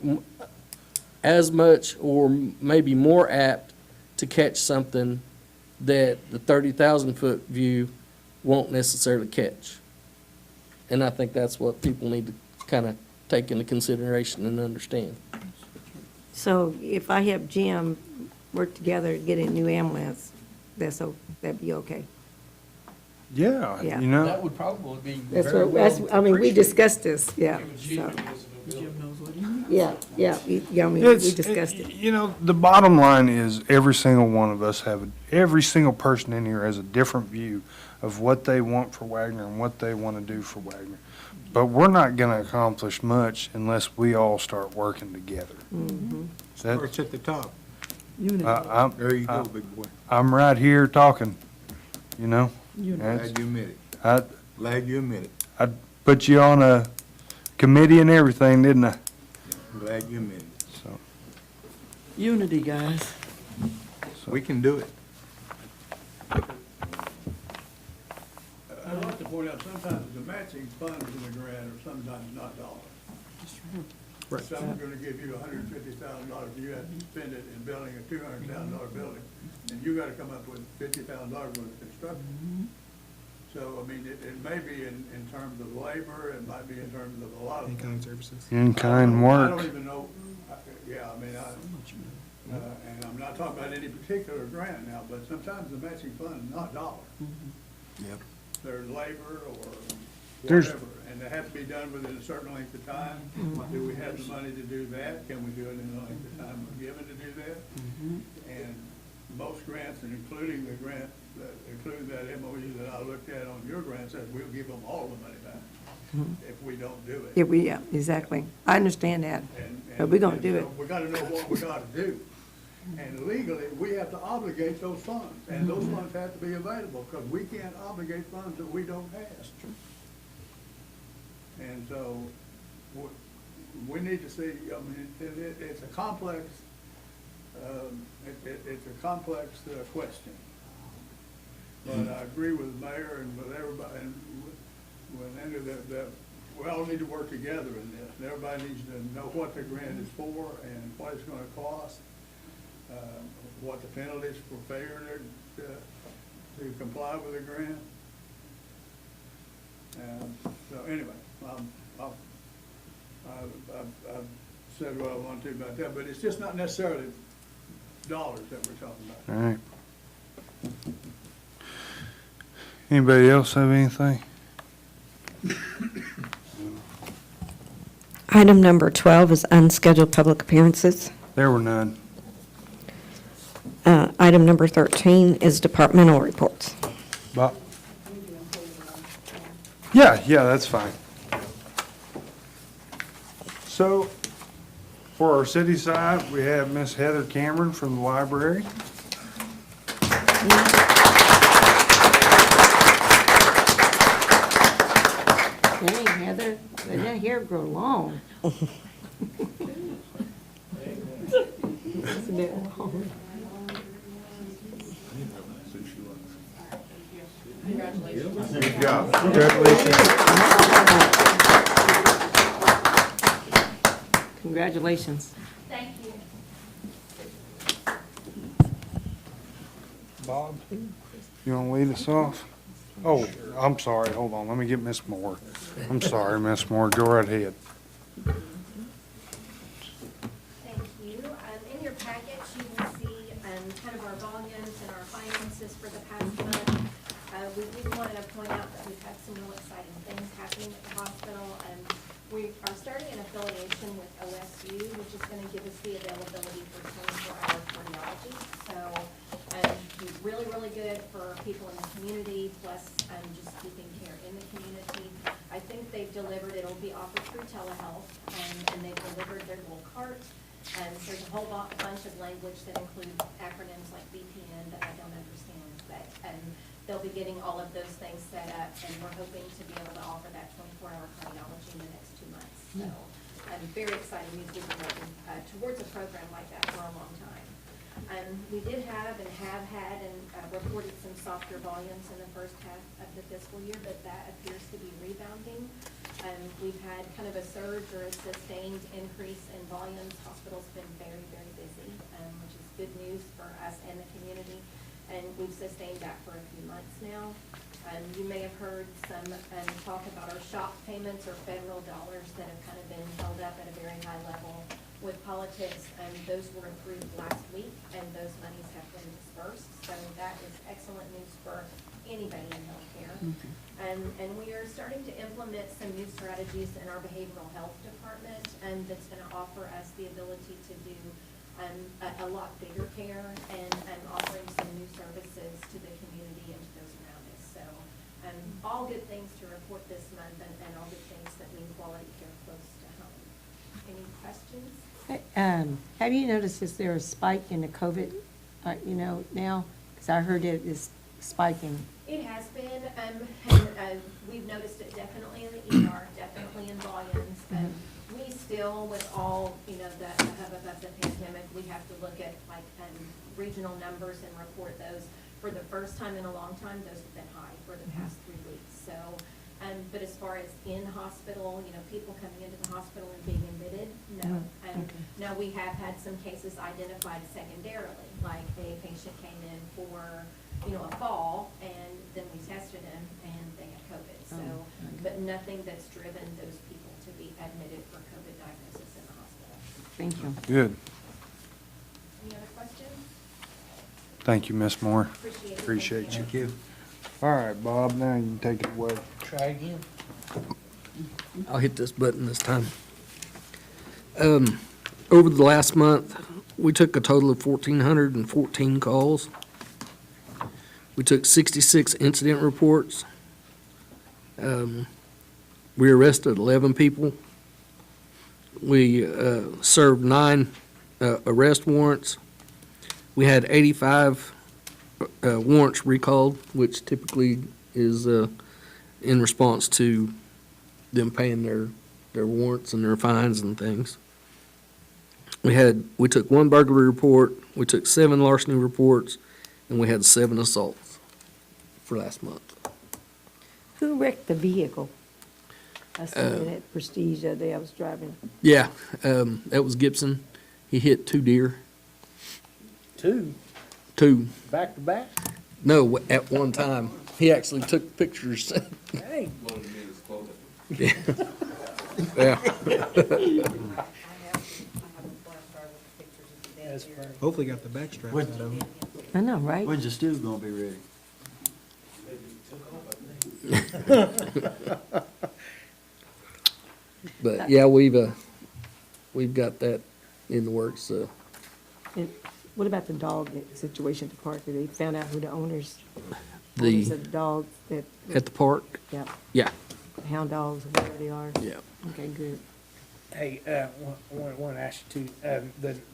as much or maybe more apt to catch something that the 30,000 foot view won't necessarily catch. And I think that's what people need to kind of take into consideration and understand. So if I help Jim work together to get a new ambulance, that'd be okay. Yeah, Yeah. you know. That would probably be That's very what, well I mean, we appreciated. discussed this, yeah, so, Jim knows what he means. yeah, we It's- discussed it. You know, the bottom line is every single one of us every single person in here has a different view of what they want for Wagoner and what they want to do for Wagoner. But we're not going to accomplish much unless we all start working together. Starts at the top. Unity. There you go, big boy. I'm right here talking, you know. That's- Glad you admit it. I Glad you admit it. put you on a committee and everything, didn't I? Glad you admit it. So, Unity, guys. We can do it. I'd like to point out, sometimes the matching funds in the grant are sometimes not dollars. Right. Some are gonna give you $150,000, you have to spend it in building a $200,000 building, and you gotta come up with $50,000 worth of construction. So, I mean, it may be in terms of labor, it might be in terms of a lot of. In-kind services. in-kind I work. don't even know, yeah, I mean, and I'm not talking about any particular grant now, but sometimes the matching fund is not dollars. Yep. There's labor or There's- whatever, and they have to be done within a certain length of time. Do we have the money to do that? Can we do it in the length of time we're given to do that? And most grants, and including the grant, including that MOU that I looked at on your grant, says we'll give them all the money back. if we don't do it. Yeah, yeah, exactly. I understand that, And- but we're gonna and do so it. We gotta know what we gotta do. And legally, we have to obligate those funds, and those funds have to be available, because we can't obligate funds that we don't have. And so, we need to see, I mean, it's a complex, it's a complex question. But I agree with the mayor and with everybody, and with any of that, we all need to work together in this. And everybody needs to know what the grant is for and what it's gonna cost, what the penalties for failure to comply with the grant. So anyway, I've said what I want to about that, but it's just not necessarily dollars that we're talking about. All right. Anybody else have anything? Item number 12 is unscheduled public appearances. There were none. Item number 13 is departmental reports. Bob? Yeah, that's fine. So, for our city side, we have Miss Heather Cameron from the library. Dang, Heather, let that hair grow long. It's a bit long. Good job. Congratulations. Congratulations. Thank you. Bob, you want to lead us off? Oh, I'm sorry, hold on, let me get Miss Moore. I'm sorry, Miss Moore, go right ahead. Thank you. In your package, you will see kind of our volumes and our finances for the past month. We did want to point out that we've had some real exciting things happening at the hospital. We are starting an affiliation with OSU, which is going to give us the availability for 24-hour cardiology. So really, really good for people in the community, plus just keeping care in the community. I think they've delivered, it'll be offered through telehealth, and they've delivered their little cart. There's a whole bunch of language that include acronyms like VPN that I don't understand, but they'll be getting all of those things set up, and we're hoping to be able to offer that 24-hour cardiology in the next 2 months. So I'm very excited. We've been working towards a program like that for a long time. We did have and have had and reported some softer volumes in the first half of the fiscal year, but that appears to be rebounding. We've had kind of a surge or a sustained increase in volumes. Hospital's been very, very busy, which is good news for us and the community. And we've sustained that for a few months now. You may have heard some talk about our SHOP payments or federal dollars that have kind of been held up at a very high level with politics. Those were approved last week, and those monies have been dispersed. So that is excellent news for anybody in healthcare. And we are starting to implement some new strategies in our behavioral health department, and that's going to offer us the ability to do a lot bigger care and offering some new services to the community and to those around us. So all good things to report this month, and all good things that mean quality care close to home. Any questions? Have you noticed, is there a spike in the COVID, now? Because I heard it is spiking. It has been, and we've noticed it definitely in the ER, definitely in volumes. We still, with all, the hubbub of the pandemic, we have to look at regional numbers and report those. For the first time in a long time, those have been high for the past 3 weeks. So, but as far as in hospital, people coming into the hospital and being admitted, no. Now we have had some cases identified secondarily, like a patient came in for, a fall, and then we tested him, and they had COVID. So, but nothing that's driven those people to be admitted for COVID diagnosis in the hospital. Thank you. Good. Any other questions? Thank you, Miss Moore. Appreciate it. Thank you. All right, Bob, now you can take it away. Try again. I'll hit this button this time. Over the last month, we took a total of 1,414 calls. We took 66 incident reports. We arrested 11 people. We served 9 arrest warrants. We had 85 warrants recalled, which typically is in response to them paying their warrants and their fines and things. We took 1 burglary report, we took 7 larceny reports, and we had 7 assaults for last month. Who wrecked the vehicle? I saw it at Prestige the other day I was driving. Yeah, that was Gibson. He hit 2 deer. 2, 2. back to back? No, at one time. He actually took pictures. Dang. Yeah. Yeah. That's funny. Hopefully got the back straps out of them. I know, right? When's the stew gonna be ready? But yeah, we've got that in the works. And what about the dog situation at the park? Did they found out who the owners of the dogs that? At the park? Yeah, Yeah, hound dogs, whatever they are? yeah. Okay, good. Hey, I want to ask you too,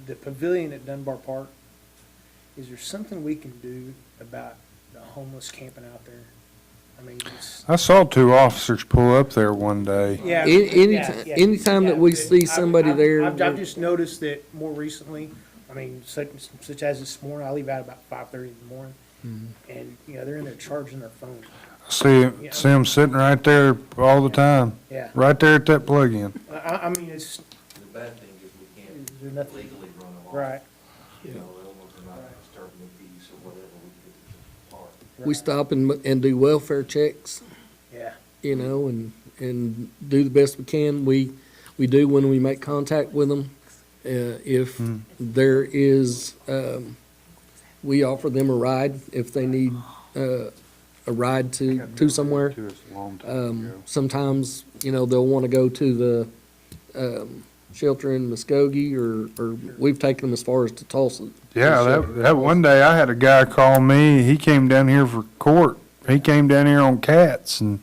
the pavilion at Dunbar Park, is there something we can do about the homeless camping out there? I mean, I saw 2 officers pull up there one day. yeah. Anytime that we see somebody there. I've just noticed that more recently, I mean, such as this morning, I leave out about 5:30 in the morning, and, they're in there charging their phone. See them sitting right there all the time, Yeah. right there at that plug-in. I mean, it's, The bad thing is we can't there's nothing, legally run them off. right. You know, they're not disturbing the peace or whatever, we get to the park. We stop and do welfare checks, Yeah. and do the best we can. We do when we make contact with them. If there is, we offer them a ride if they need a ride to somewhere. Sometimes, they'll want to go to the shelter in Muskogee, or we've taken them as far as to Tulsa. Yeah, that one day I had a guy call me, he came down here for court. He came down here on Cats, and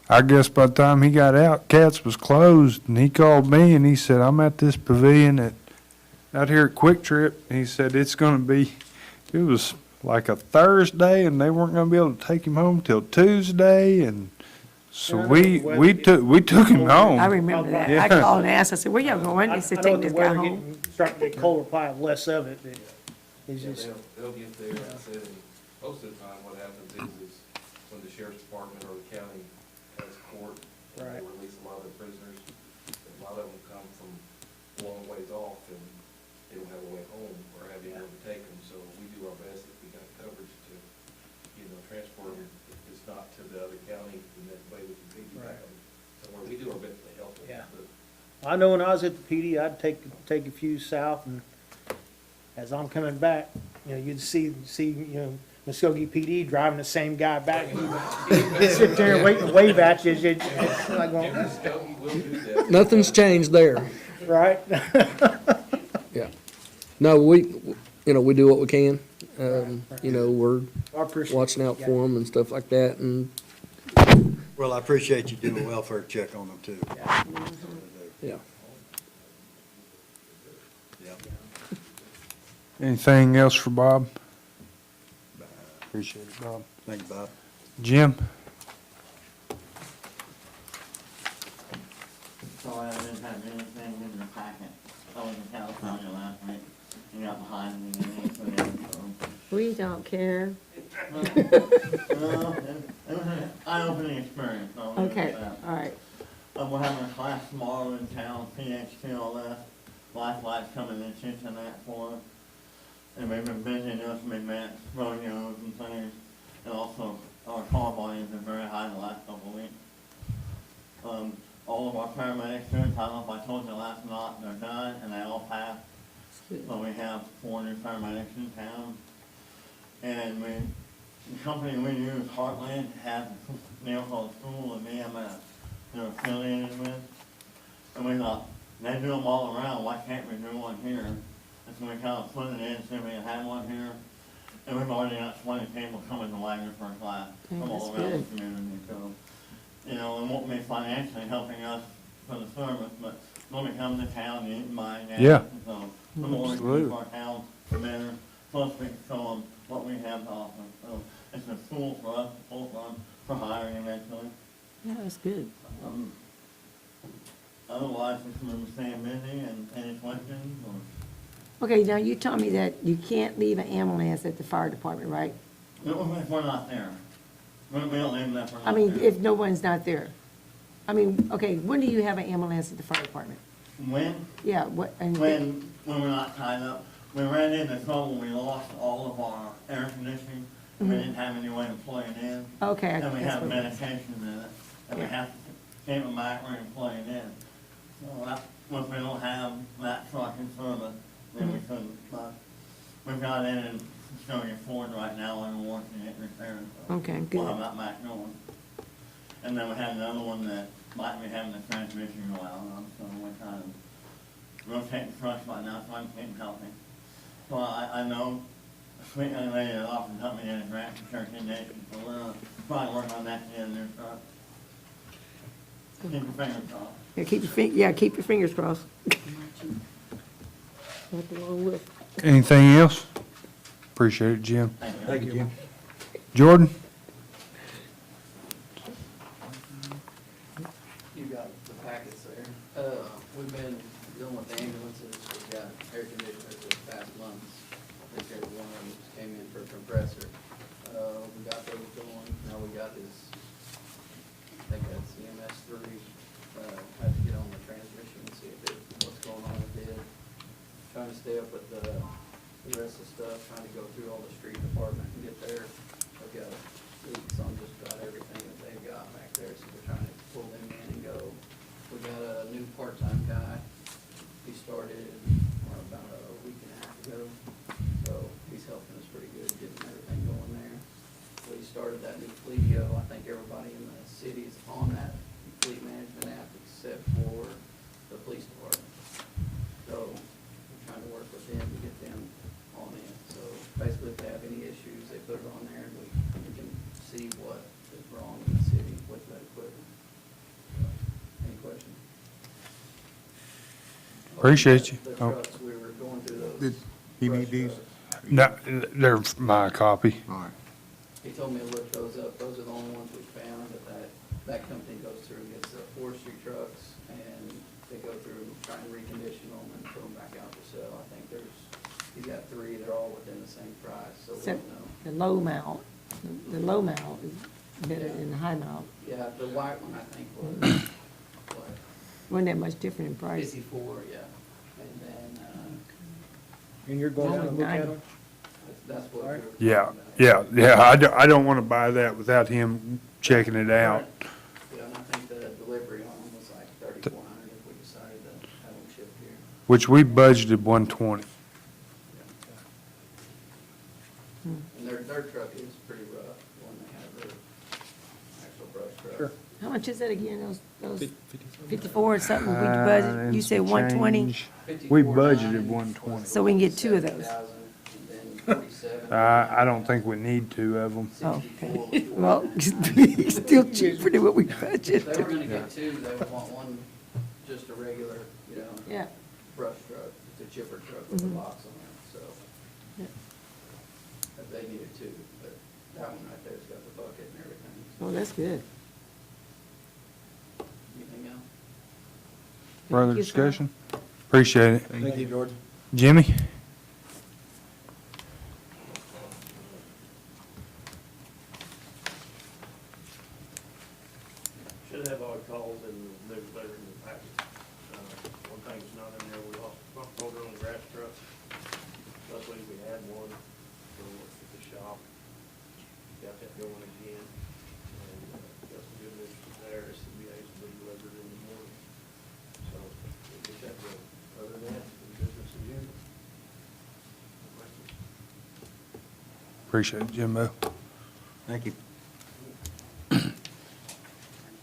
I guess by the time he got out, Cats was closed, and he called me and he said, I'm at this pavilion out here at Quick Trip. He said it was like a Thursday, and they weren't gonna be able to take him home till Tuesday, and so we took him home. I remember that. Yeah. I called and asked, I said, where y'all going? They said, take this guy home. Starting to get colder, probably have less of it, but it's just, They'll get there, and I said, and most of the time what happens is when the sheriff's department or the county has court, and they Right. release a lot of their prisoners, a lot of them come from a long ways off, and they don't have a way home or have anyone to take them, so we do our best if we got coverage to, transport them. If it's not to the other county, then that way we can piggyback them somewhere. We do our best to help them. Yeah. but I know when I was at the PD, I'd take a few south, and as I'm coming back, you'd see, Muskogee PD driving the same guy back. He'd sit there and wait and wave at you. It's like going, We'll do that. Nothing's changed there. right? Yeah. No, we do what we can. We're I appreciate it. watching out for them and stuff like that, and Well, I appreciate you doing a welfare check on them too. yeah. Anything else for Bob? Appreciate it, Bob. Thank you, Bob. Jim? Sorry, I didn't have anything in the packet. I was in California last week and got behind me and anything, so. We don't care. Well, it was an eye-opening experience, I'll leave it Okay, at that. all right. We're having a class tomorrow in town, PHTLS, Lifelight's coming in Cincinnati for us. And we've been busy doing some events, rodeos and things, and also our call volume's been very high the last couple of weeks. All of our paramedics here in town, if I told you last night, they're done, and they all passed. So we have 4 new paramedics in town. And the company we use, Heartland, has a deal called School of EMS they're affiliated with. And we thought, they do them all around, why can't we do one here? And so we kind of put it in, see if we can have one here. And we've already got 20 people coming to Wagoner for a class from all that's around the good. community, so. you know, and won't be financially helping us for the service, but when we come to town, you can buy gas. Yeah. So the more we can Absolutely. keep our town, the better. Plus we can show them what we have to offer. So it's a tool for us, a tool for hiring eventually. Yeah, that's good. Otherwise, we're going to stay busy, and any questions or? Okay, now you told me that you can't leave an ambulance at the fire department, right? No, if we're not there. We don't leave that for I not mean, there. if no one's not there. I mean, okay, when do you have an ambulance at the fire department? When? Yeah, what, and. When we're not tied up. We ran into trouble, we lost all of our air conditioning, and we Mhm. didn't have any way to plug it in. Okay, And we that's have what- medications in it, and we Yeah. have to keep it back and plug it in. So that, if we don't have that truck in service, then we Mhm. couldn't, but we've got it in Custodian Ford right now, and we're working it repaired. So Okay, We'll good. have that back going. And then we had another one that might be having the transmission go out on, so we're kind of rotating trucks right now, so I'm keeping healthy. So I know sweet young lady that often helped me in a grant from Church in Nation, so we're probably working on that to get a new truck. Keep your fingers crossed. Keep your fingers crossed. Nothing wrong with. Anything else? Appreciate it, Jim. Thank you. Jim. Jordan? You got the packets there. We've been dealing with ambulances, we've got air conditioners this past months. I think every one of them just came in for a compressor. We got those going, now we got his, I think that's EMS 3. Had to get on the transmission and see what's going on with it. Trying to stay up with the rest of the stuff, trying to go through all the street department and get there. I've got leaks on just about everything that they've got back there, so we're trying to pull them in and go. We got a new part-time guy. He started about a week and a half ago, so he's helping us pretty good, getting everything going there. We started that new Fleetio. I think everybody in the city is on that fleet management app except for the police department. So we're trying to work with them to get them on in. So basically, if they have any issues, they put it on there and we can see what is wrong in the city with that equipment. So, any questions? Appreciate you. The Oh. trucks, we were going through those. Did he brush need these? trucks. No, they're my copy. All right. He told me to look those up. Those are the only ones we found, but that company goes through and gets the forestry trucks, and they go through and try and recondition them and put them back out for sale. I think he's got 3, they're all within the same price, so we Except don't know. the low mount, the low mount is better than the high mount. Yeah, the white one, I think, was, what, Wasn't that much different in price. 54, yeah. And then, And you're going out and look at them? that's what we were. Yeah, yeah. I don't want to buy that without him checking it out. Yeah, and I think the delivery on them was like 3,400 if we decided to have them shipped here. Which we budgeted 120. And their truck is pretty rough, when they have their actual brush truck. Sure. How much is that again, those 54. 54 or something we budgeted? You said 120? We budgeted 120. So we can get 2 of those? 7,000, and then 47. I don't think we need 2 of them. Oh, okay. Well, it's still cheaper than what we If they budgeted. were gonna get 2, they would want one, just a regular, Yeah. brush truck, the chipper truck with a Mhm. box on it, so. Yeah. If they needed 2, but that one right there's got the bucket and everything. Oh, that's good. Anything else? Further Thank you, sir. discussion? Appreciate it. Thank you, Jordan. Jimmy? Should have all the calls and the newsletter in the packet. One thing's not in there, we lost a front loader on the grass truck. Luckily, we had one, so at the shop. Got that going again. And got some good news there, SCBA's will be delivered in the morning. So we'll get that going. Other than that, business as usual. Appreciate it, Jimbo. Thank you.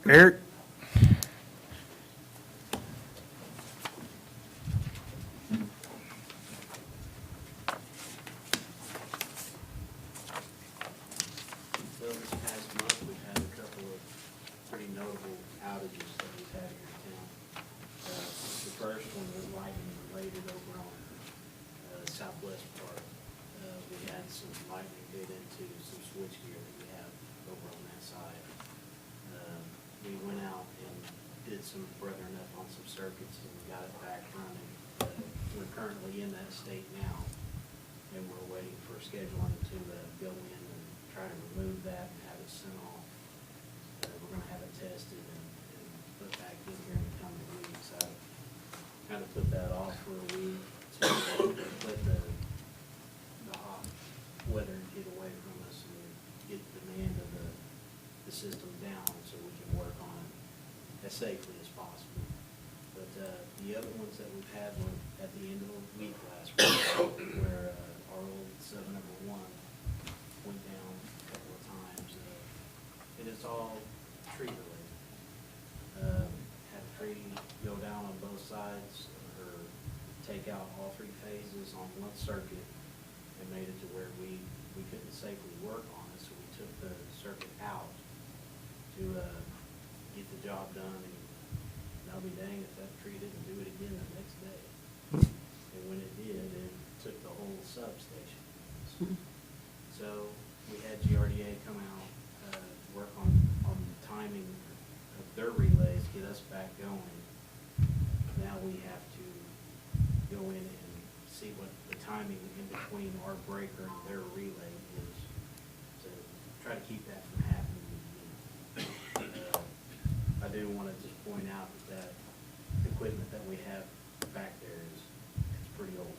Eric? So this past month, we've had a couple of pretty notable some lightning bid into some switch gear that we have over on that side. We went out and did some brethren up on some circuits and got it back running. We're currently in that state now, and we're waiting for scheduling to go in and try to remove that and have it sent off. We're gonna have it tested and put back in here in the coming weeks. I kind of put that off for a week to let the hot weather get away from us and get the demand of the system down so we can work on it as safely as possible. But the other ones that we've had were at the end of the week last week where our old 701 went down a couple of times. And it's all tree related. Had a tree go down on both sides or take out all three phases on one circuit and made it to where we couldn't safely work on it, so we took the circuit out to get the job done, and I'll be dang if that tree didn't do it again the next day. And when it did, it took the whole substation. So we had GRDA come out, work on the timing of their relays, get us back going. Now we have to go in and see what the timing in between our breaker and their relay is to try to keep that from happening again. I do want to just point out that equipment that we have back there it's pretty old.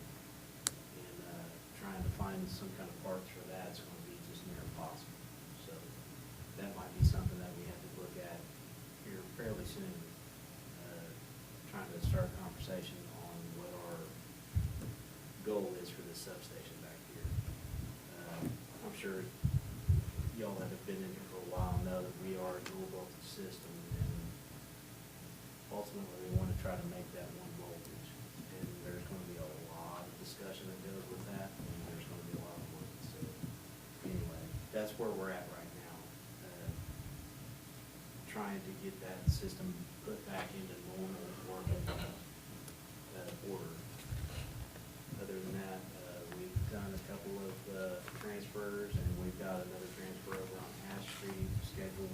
And trying to find some kind of parts for that is going to be just near impossible. So that might be something that we have to look at here fairly soon. Trying to start a conversation on what our goal is for this substation back here. I'm sure y'all that have been in here for a while know that we are a dual voltage system, and ultimately we want to try to make that one voltage. And there's going to be a lot of discussion that goes with that, and there's going to be a lot of money. So anyway, that's where we're at right now. Trying to get that system put back into normal working order. Other than that, we've done a couple of transfers, and we've got another transfer over on Ash Street scheduled,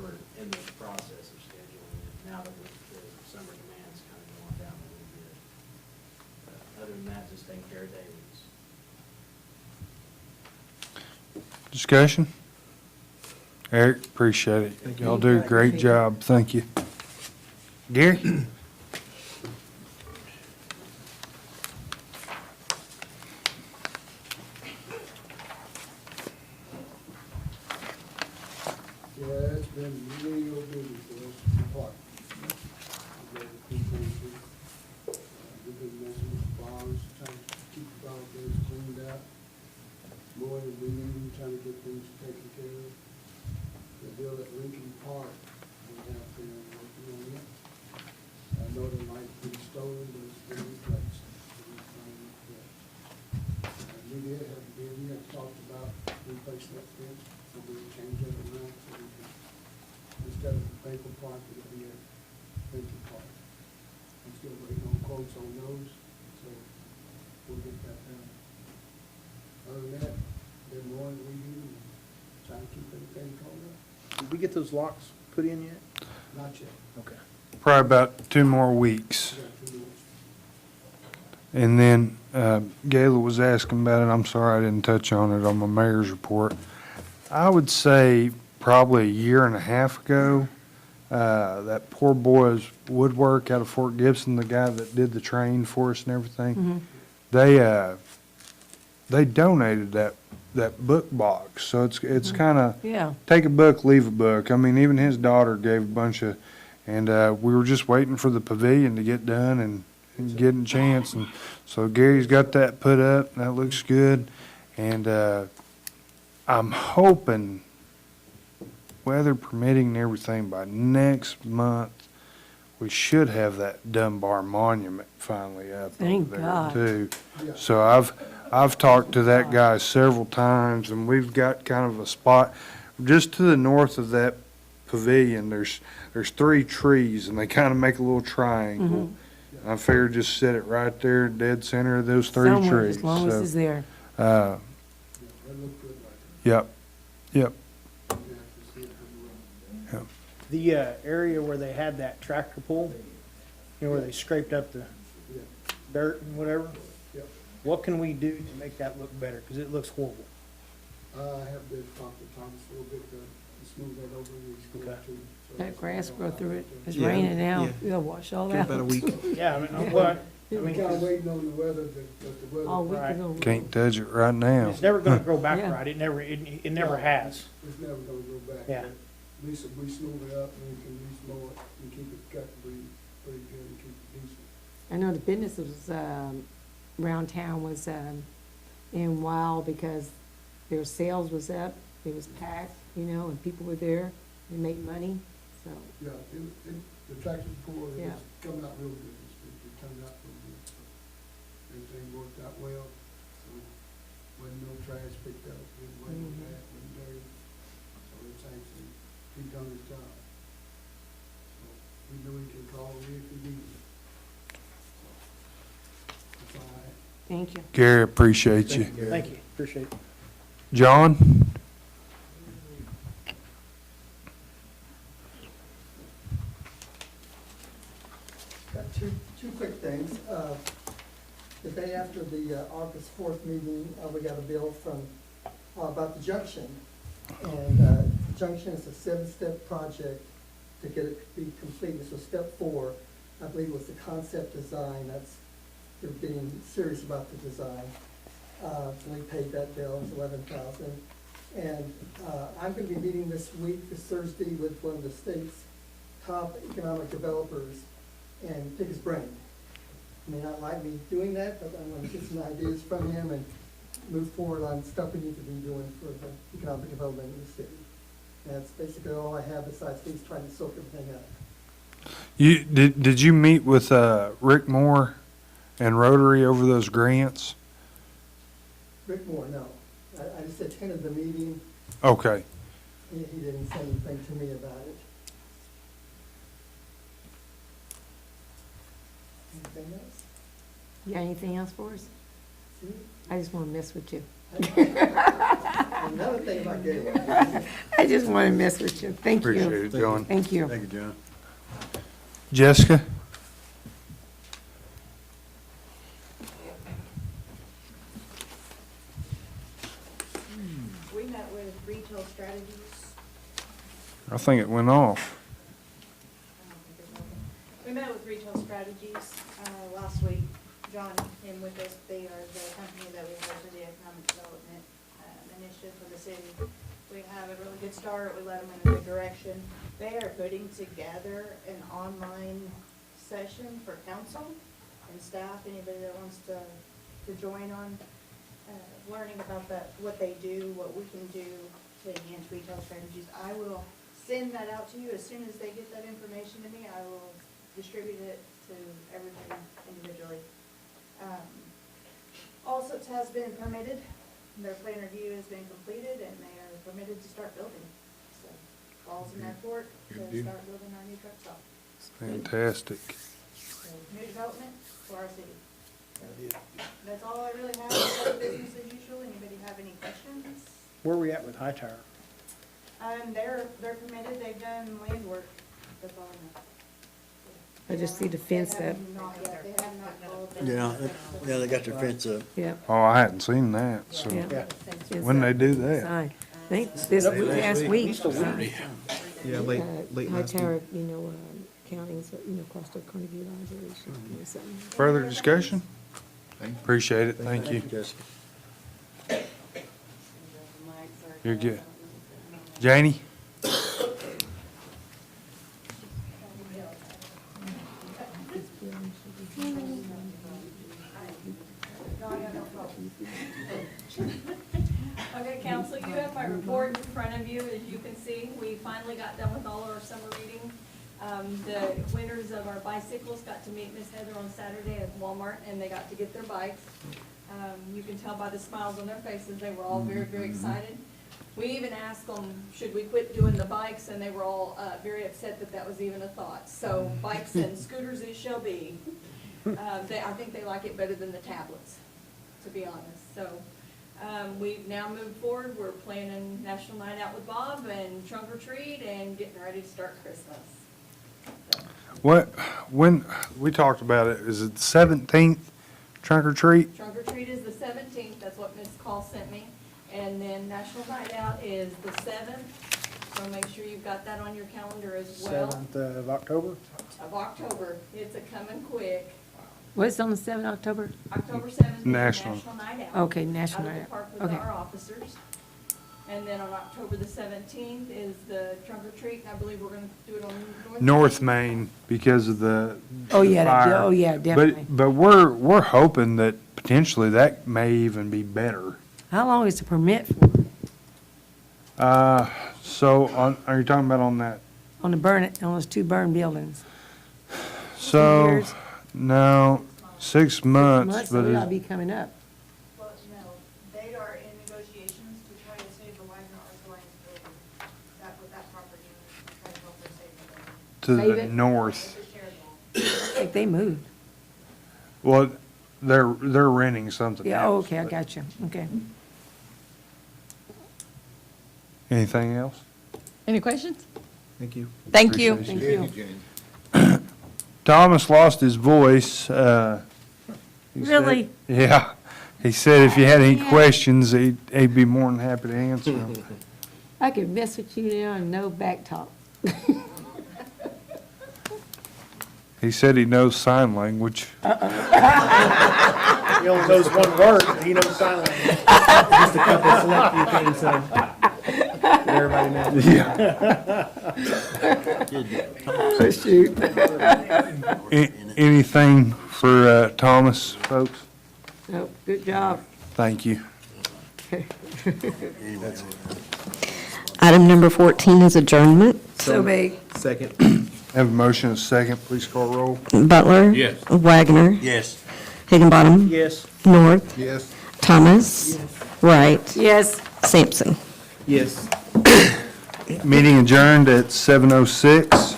or in the process of scheduling it now that the summer demand's kind of going down a little bit. Other than that, just taking care of Davies. Discussion? Eric, appreciate it. Y'all do a great job. Thank you. Gary? Yeah, it's been real busy for us department. We've been messing with the bonds, trying to keep the bond things cleaned out. More than we need, trying to get things taken care of. The deal at Lincoln Park, we have been working on it. I know they might be stolen, but it's been replaced. We did have a bid, we had talked about replacing that fence, so we would change that around, so we could, instead of Maple Park, it would be at Lincoln Park. I'm still waiting on quotes on those, so we'll get that done. Other than that, been mowing, weeding, and trying to keep everything cleaned up. Did we get those locks put in yet? Not yet. Okay. Probably about 2 more weeks. We got 2 more. And then Gayla was asking about it. I'm sorry I didn't touch on it on my mayor's report. I would say probably a year and a half ago, that poor boy's woodwork out of Fort Gibson, the guy that did the train for us and everything, they donated that book box. So it's kind of Yeah. take a book, leave a book. I mean, even his daughter gave a bunch of, and we were just waiting for the pavilion to get done and getting a chance. And so Gary's got that put up, and that looks good. And I'm hoping, weather permitting and everything, by next month, we should have that Dunbar Monument finally up Thank over there God. too. So I've talked to that guy several times, and we've got kind of a spot just to the north of that pavilion. There's 3 trees, and they kind of make a little triangle. I figured just set it right there, dead center of those 3 Somewhere, trees. as long as So, it's there. That looked good right Yep, yep, there. You have to see it come around. yep. The area where they had that tractor pull, where they scraped up the Yeah, dirt and whatever, yeah. what can we do to make that look better? Because it looks horrible. I have to talk to Thomas a little bit to smooth that over and he's going Okay. to. so That grass grow through it. It's Yeah, raining now. yeah. It'll wash all Give it that. about a week. Yeah, I mean, what, I We're mean, kind of 'cause waiting on the weather, but the weather. All week Right. ago. Can't touch it right now. it's never gonna grow back Yeah. right. It never has. It's never gonna go back. Yeah. but At least if we smooth it up and we can at least mow it and keep it cut pretty good and keep it decent. I know the businesses, around town was, in wild because their sales was up. It was packed, and people were there. They made money, so. Yeah, the tractor pull, Yeah. it's coming out real good. It turned out real good. So everything worked out well. So wasn't no trash picked up, didn't rain on that, wasn't dirty. So it's actually, he done his job. So we know he can call me if he needs it. That's all I have. Thank you. Gary, appreciate you. Thank you, appreciate it. John? Got two quick things. The day after the August 4th meeting, we got a bill from, about the junction. And the junction is a 7-step project to get it to be completed. So step 4, I believe, was the concept design. They're getting serious about the design. So we paid that bill, it was $11,000. And I'm going to be meeting this Thursday, with one of the state's top economic developers and pick his brain. He may not like me doing that, but I'm going to get some ideas from him and move forward on stuff we need to be doing for the economic development in the city. And that's basically all I have, besides he's trying to soak everything up. Did you meet with Rick Moore and Rotary over those grants? Rick Moore, no. I just attended the meeting. Okay. He didn't say anything to me about it. Anything else? You got anything else for us? See? I just want to mess with you. Another thing about Gail. I just want to mess with you. Thank you. Appreciate it, John. Thank you. Thank you, John. Jessica? We met with Retail Strategies. I think it went off. We met with Retail Strategies last week. John came with us. They are the company that we have for the economic development initiative for the city. We have a really good start. We led them in a good direction. They are putting together an online session for council and staff, anybody that wants to join on, learning about what they do, what we can do to enhance retail strategies. I will send that out to you as soon as they get that information to me. I will distribute it to everybody individually. Also, it has been permitted. Their plan review has been completed, and they are permitted to start building. So, ball's in their court to Good deal. start building our new truck stop. Fantastic. So, new development for our city. So, that's all I really have. It's business as usual. Anybody have any questions? Where are we at with Hightower? They're permitted. They've done land work. That's all I know. I just see the fence They up. have not yet. They have not called. Yeah, they got their fence up. Yeah. Oh, I hadn't seen that, so Yeah. when they do that? I think this past week. Yeah, late last week. Hightower, counties, across the Carnegie Library. Something. Further discussion? Appreciate it, thank you. Jessica. You're good. Janie? Okay, council, you have my report in front of you. As you can see, we finally got done with all of our summer reading. The winners of our bicycles got to meet Miss Heather on Saturday at Walmart, and they got to get their bikes. You can tell by the smiles on their faces, they were all very, very excited. We even asked them, should we quit doing the bikes, and they were all very upset that that was even a thought. So bikes and scooters it shall be. I think they like it better than the tablets, to be honest. So We've now moved forward. We're planning National Night Out with Bob and trunk or treat and getting ready to start Christmas. When, we talked about it, is it the 17th, trunk or treat? Trunk or treat is the 17th, that's what Ms. Call sent me. And then National Night Out is the 7th, so make sure you've got that on your calendar as well. 7th of October? Of October. It's a coming quick. What's on the 7th October? October 7th is National. National Night Out. Okay, National Out Night at Out. the park with Okay. our officers. And then on October the 17th is the trunk or treat, and I believe we're gonna do it on North Main because of the Oh, yeah, fire. oh, yeah, definitely. But we're hoping that potentially that may even be better. How long is the permit for? Are you talking about on that? On on those two burned buildings? So, years? no, 6 months, Months, but so we ought to it's, be coming up. Well, no, they are in negotiations to try to save the Wagoner Arthur building. That's what that property is, to try to help her save the building. to Save the it? north. It's a shared wall. Like they moved. Well, they're renting something Yeah, oh, else. okay, I got you, okay. Anything else? Any questions? Thank you. Thank you. Appreciate Thank you. Thomas lost his voice. He said- Really? Yeah. He said if you had any questions, he'd be more than happy to answer them. I could mess with you now and no back talk. He said he knows sign language. He only knows one word, but he knows sign language. Just a couple of select few things, so everybody knows. Yeah. Oh, shoot. Anything for Thomas, folks? Nope, good job. Thank you. Item number 14 is adjournment. So big. Second. Have a motion and a second. Please call roll. Butler. Yes. Wagner. Yes. Higginbottom. Yes. North. Yes. Thomas. Wright. Yes. Sampson. Yes. Meeting adjourned at 7:06.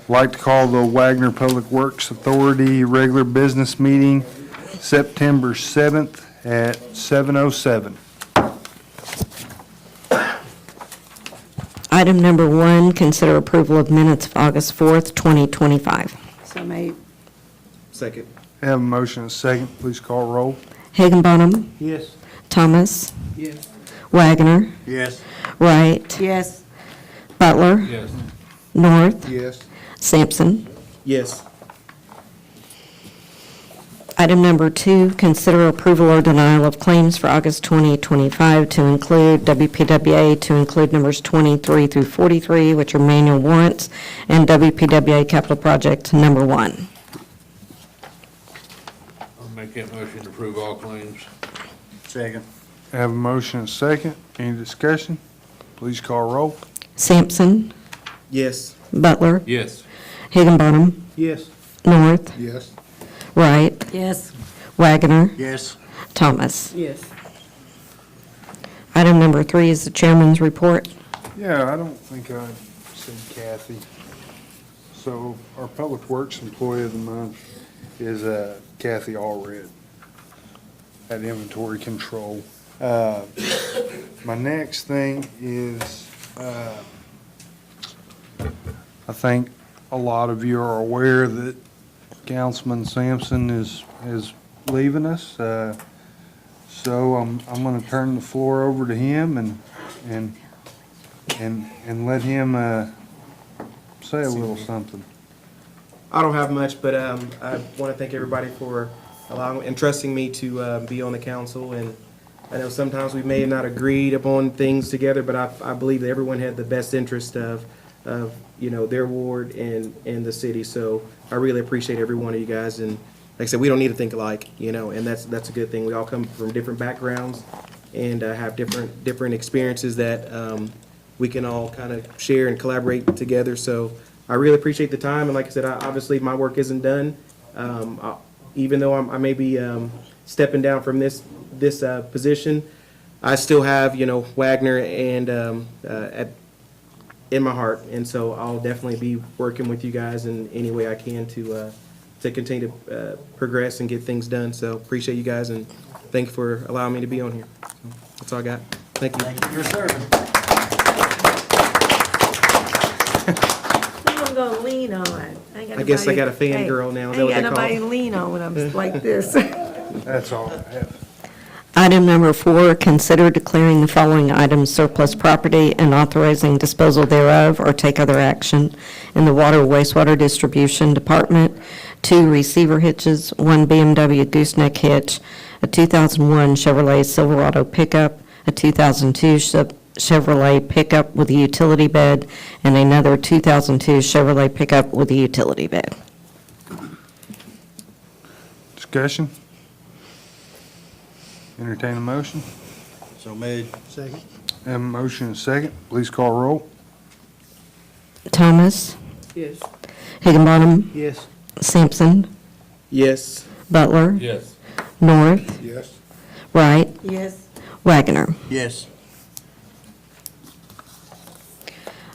Like to call the Wagoner Public Works Authority regular business meeting September 7th at 7:07. Item number 1, consider approval of minutes of August 4th, 2025. So made. Second. Have a motion and a second. Please call roll. Higginbottom. Yes. Thomas. Yes. Wagner. Yes. Wright. Yes. Butler. Yes. North. Yes. Sampson. Yes. Item number 2, consider approval or denial of claims for August 2025 to include WPWA, to include numbers 23 through 43, which are manual warrants, and WPWA capital project number 1. I'll make that motion to approve all claims. Second. Have a motion and a second. Any discussion? Please call roll. Sampson. Yes. Butler. Yes. Higginbottom. Yes. North. Yes. Wright. Yes. Wagner. Yes. Thomas. Yes. Item number 3 is the chairman's report. Yeah, I don't think I said Kathy. So our Public Works Employee of the Month is Kathy Allred at Inventory Control. My next thing is, I think a lot of you are aware that Councilman Sampson is leaving us. So I'm going to turn the floor over to him and let him say a little something. I don't have much, but I want to thank everybody for allowing and trusting me to be on the council. And I know sometimes we may have not agreed upon things together, but I believe that everyone had the best interest of their ward and the city. So I really appreciate every one of you guys. And like I said, we don't need to think alike, and that's a good thing. We all come from different backgrounds and have different experiences that we can all kind of share and collaborate together. So I really appreciate the time. And like I said, obviously my work isn't done. Even though I may be stepping down from this position, I still have Wagoner and in my heart, and so I'll definitely be working with you guys in any way I can to continue to progress and get things done. So appreciate you guys, and thank you for allowing me to be on here. That's all I got. Thank you. Thank you for serving. Who I'm gonna lean on? Ain't got I guess I nobody- got a fan hey, girl now. Is that ain't what got they call nobody it? to lean on when I'm like this. That's all I have. Item number 4, consider declaring the following items surplus property and authorizing disposal thereof or take other action in the Water Wastewater Distribution Department. 2 receiver hitches, 1 BMW gooseneck hitch, a 2001 Chevrolet Silverado pickup, a 2002 Chevrolet pickup with a utility bed, and another 2002 Chevrolet pickup with a utility bed. Discussion? Entertain a motion? So made. Second. Have a motion and a second. Please call roll. Thomas, Yes. Higginbottom, Yes. Sampson, Yes. Butler, Yes. North, Yes. Wright, Yes. Wagoner. Yes.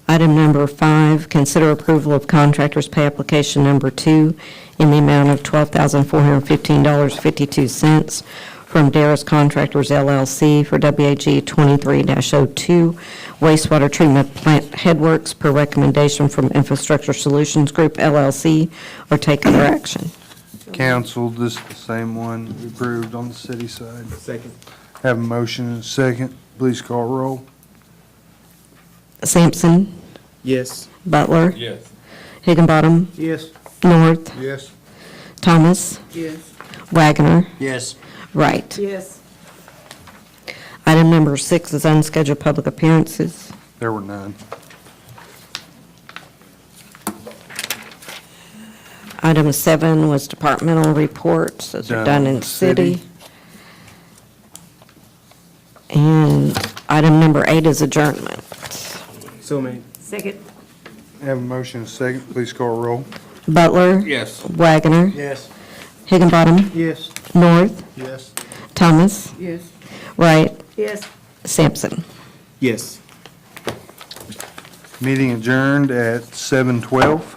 Item number 5, consider approval of contractor's pay application number 2 in the amount of $12,415.52 from Darris Contractors LLC for WAG 23-02 wastewater treatment plant headworks per recommendation from Infrastructure Solutions Group LLC, or take other action. Council, this is the same one we approved on the city side. Second. Have a motion and a second. Please call roll. Sampson, Yes. Butler, Yes. Higginbottom, Yes. North, Yes. Thomas, Yes. Wagoner, Yes. Wright. Yes. Item number 6 is unscheduled public appearances. There were none. Item 7 was departmental reports, those are done in city. And item number 8 is adjournment. So made. Second. Have a motion and a second. Please call roll. Butler. Yes. Wagoner. Yes. Higginbottom. Yes. North. Yes. Thomas. Yes. Wright. Yes. Sampson. Yes. Meeting adjourned at 7:12.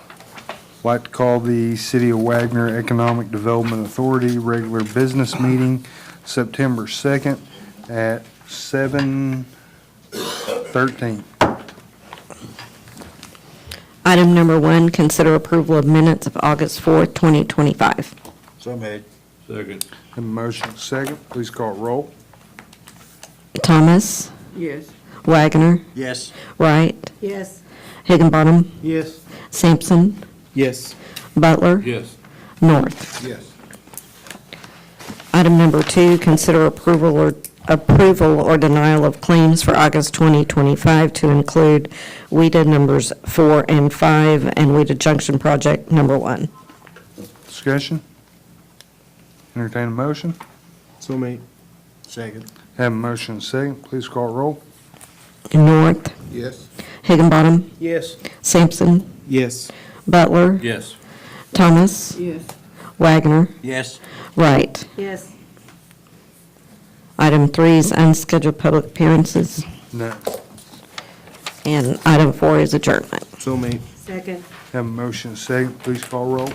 Like to call the City of Wagoner Economic Development Authority regular business meeting September 2nd at 7:13. Item number 1, consider approval of minutes of August 4th, 2025. So made. Second. Have a motion and a second. Please call roll. Thomas. Yes. Wagoner. Yes. Wright. Yes. Higginbottom. Yes. Sampson. Yes. Butler. Yes. North. Yes. Item number 2, consider approval or denial of claims for August 2025 to include WEDA numbers 4 and 5 and WEDA Junction Project number 1. Discussion? Entertain a motion? So made. Second. Have a motion and a second. Please call roll. North. Yes. Higginbottom. Yes. Sampson. Yes. Butler. Yes. Thomas. Yes. Wagner. Yes. Wright. Yes. Item 3 is unscheduled public appearances. No. And item 4 is adjournment. So made. Second. Have a motion and a second. Please call roll.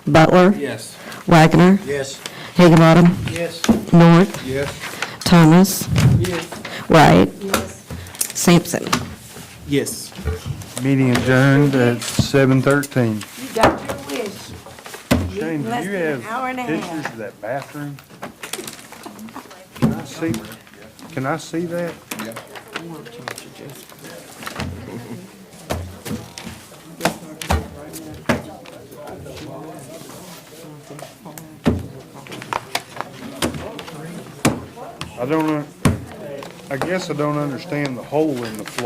Butler. Yes. Wagner. Yes. Higginbottom. Yes. North. Yes. Thomas. Yes. Wright. Yes. Sampson. Yes. Meeting adjourned at 7:13. You got your wish. Shane, do Less you than an have hour and a pictures half. of that bathroom? Can I see that? I guess I don't understand the hole in the floor.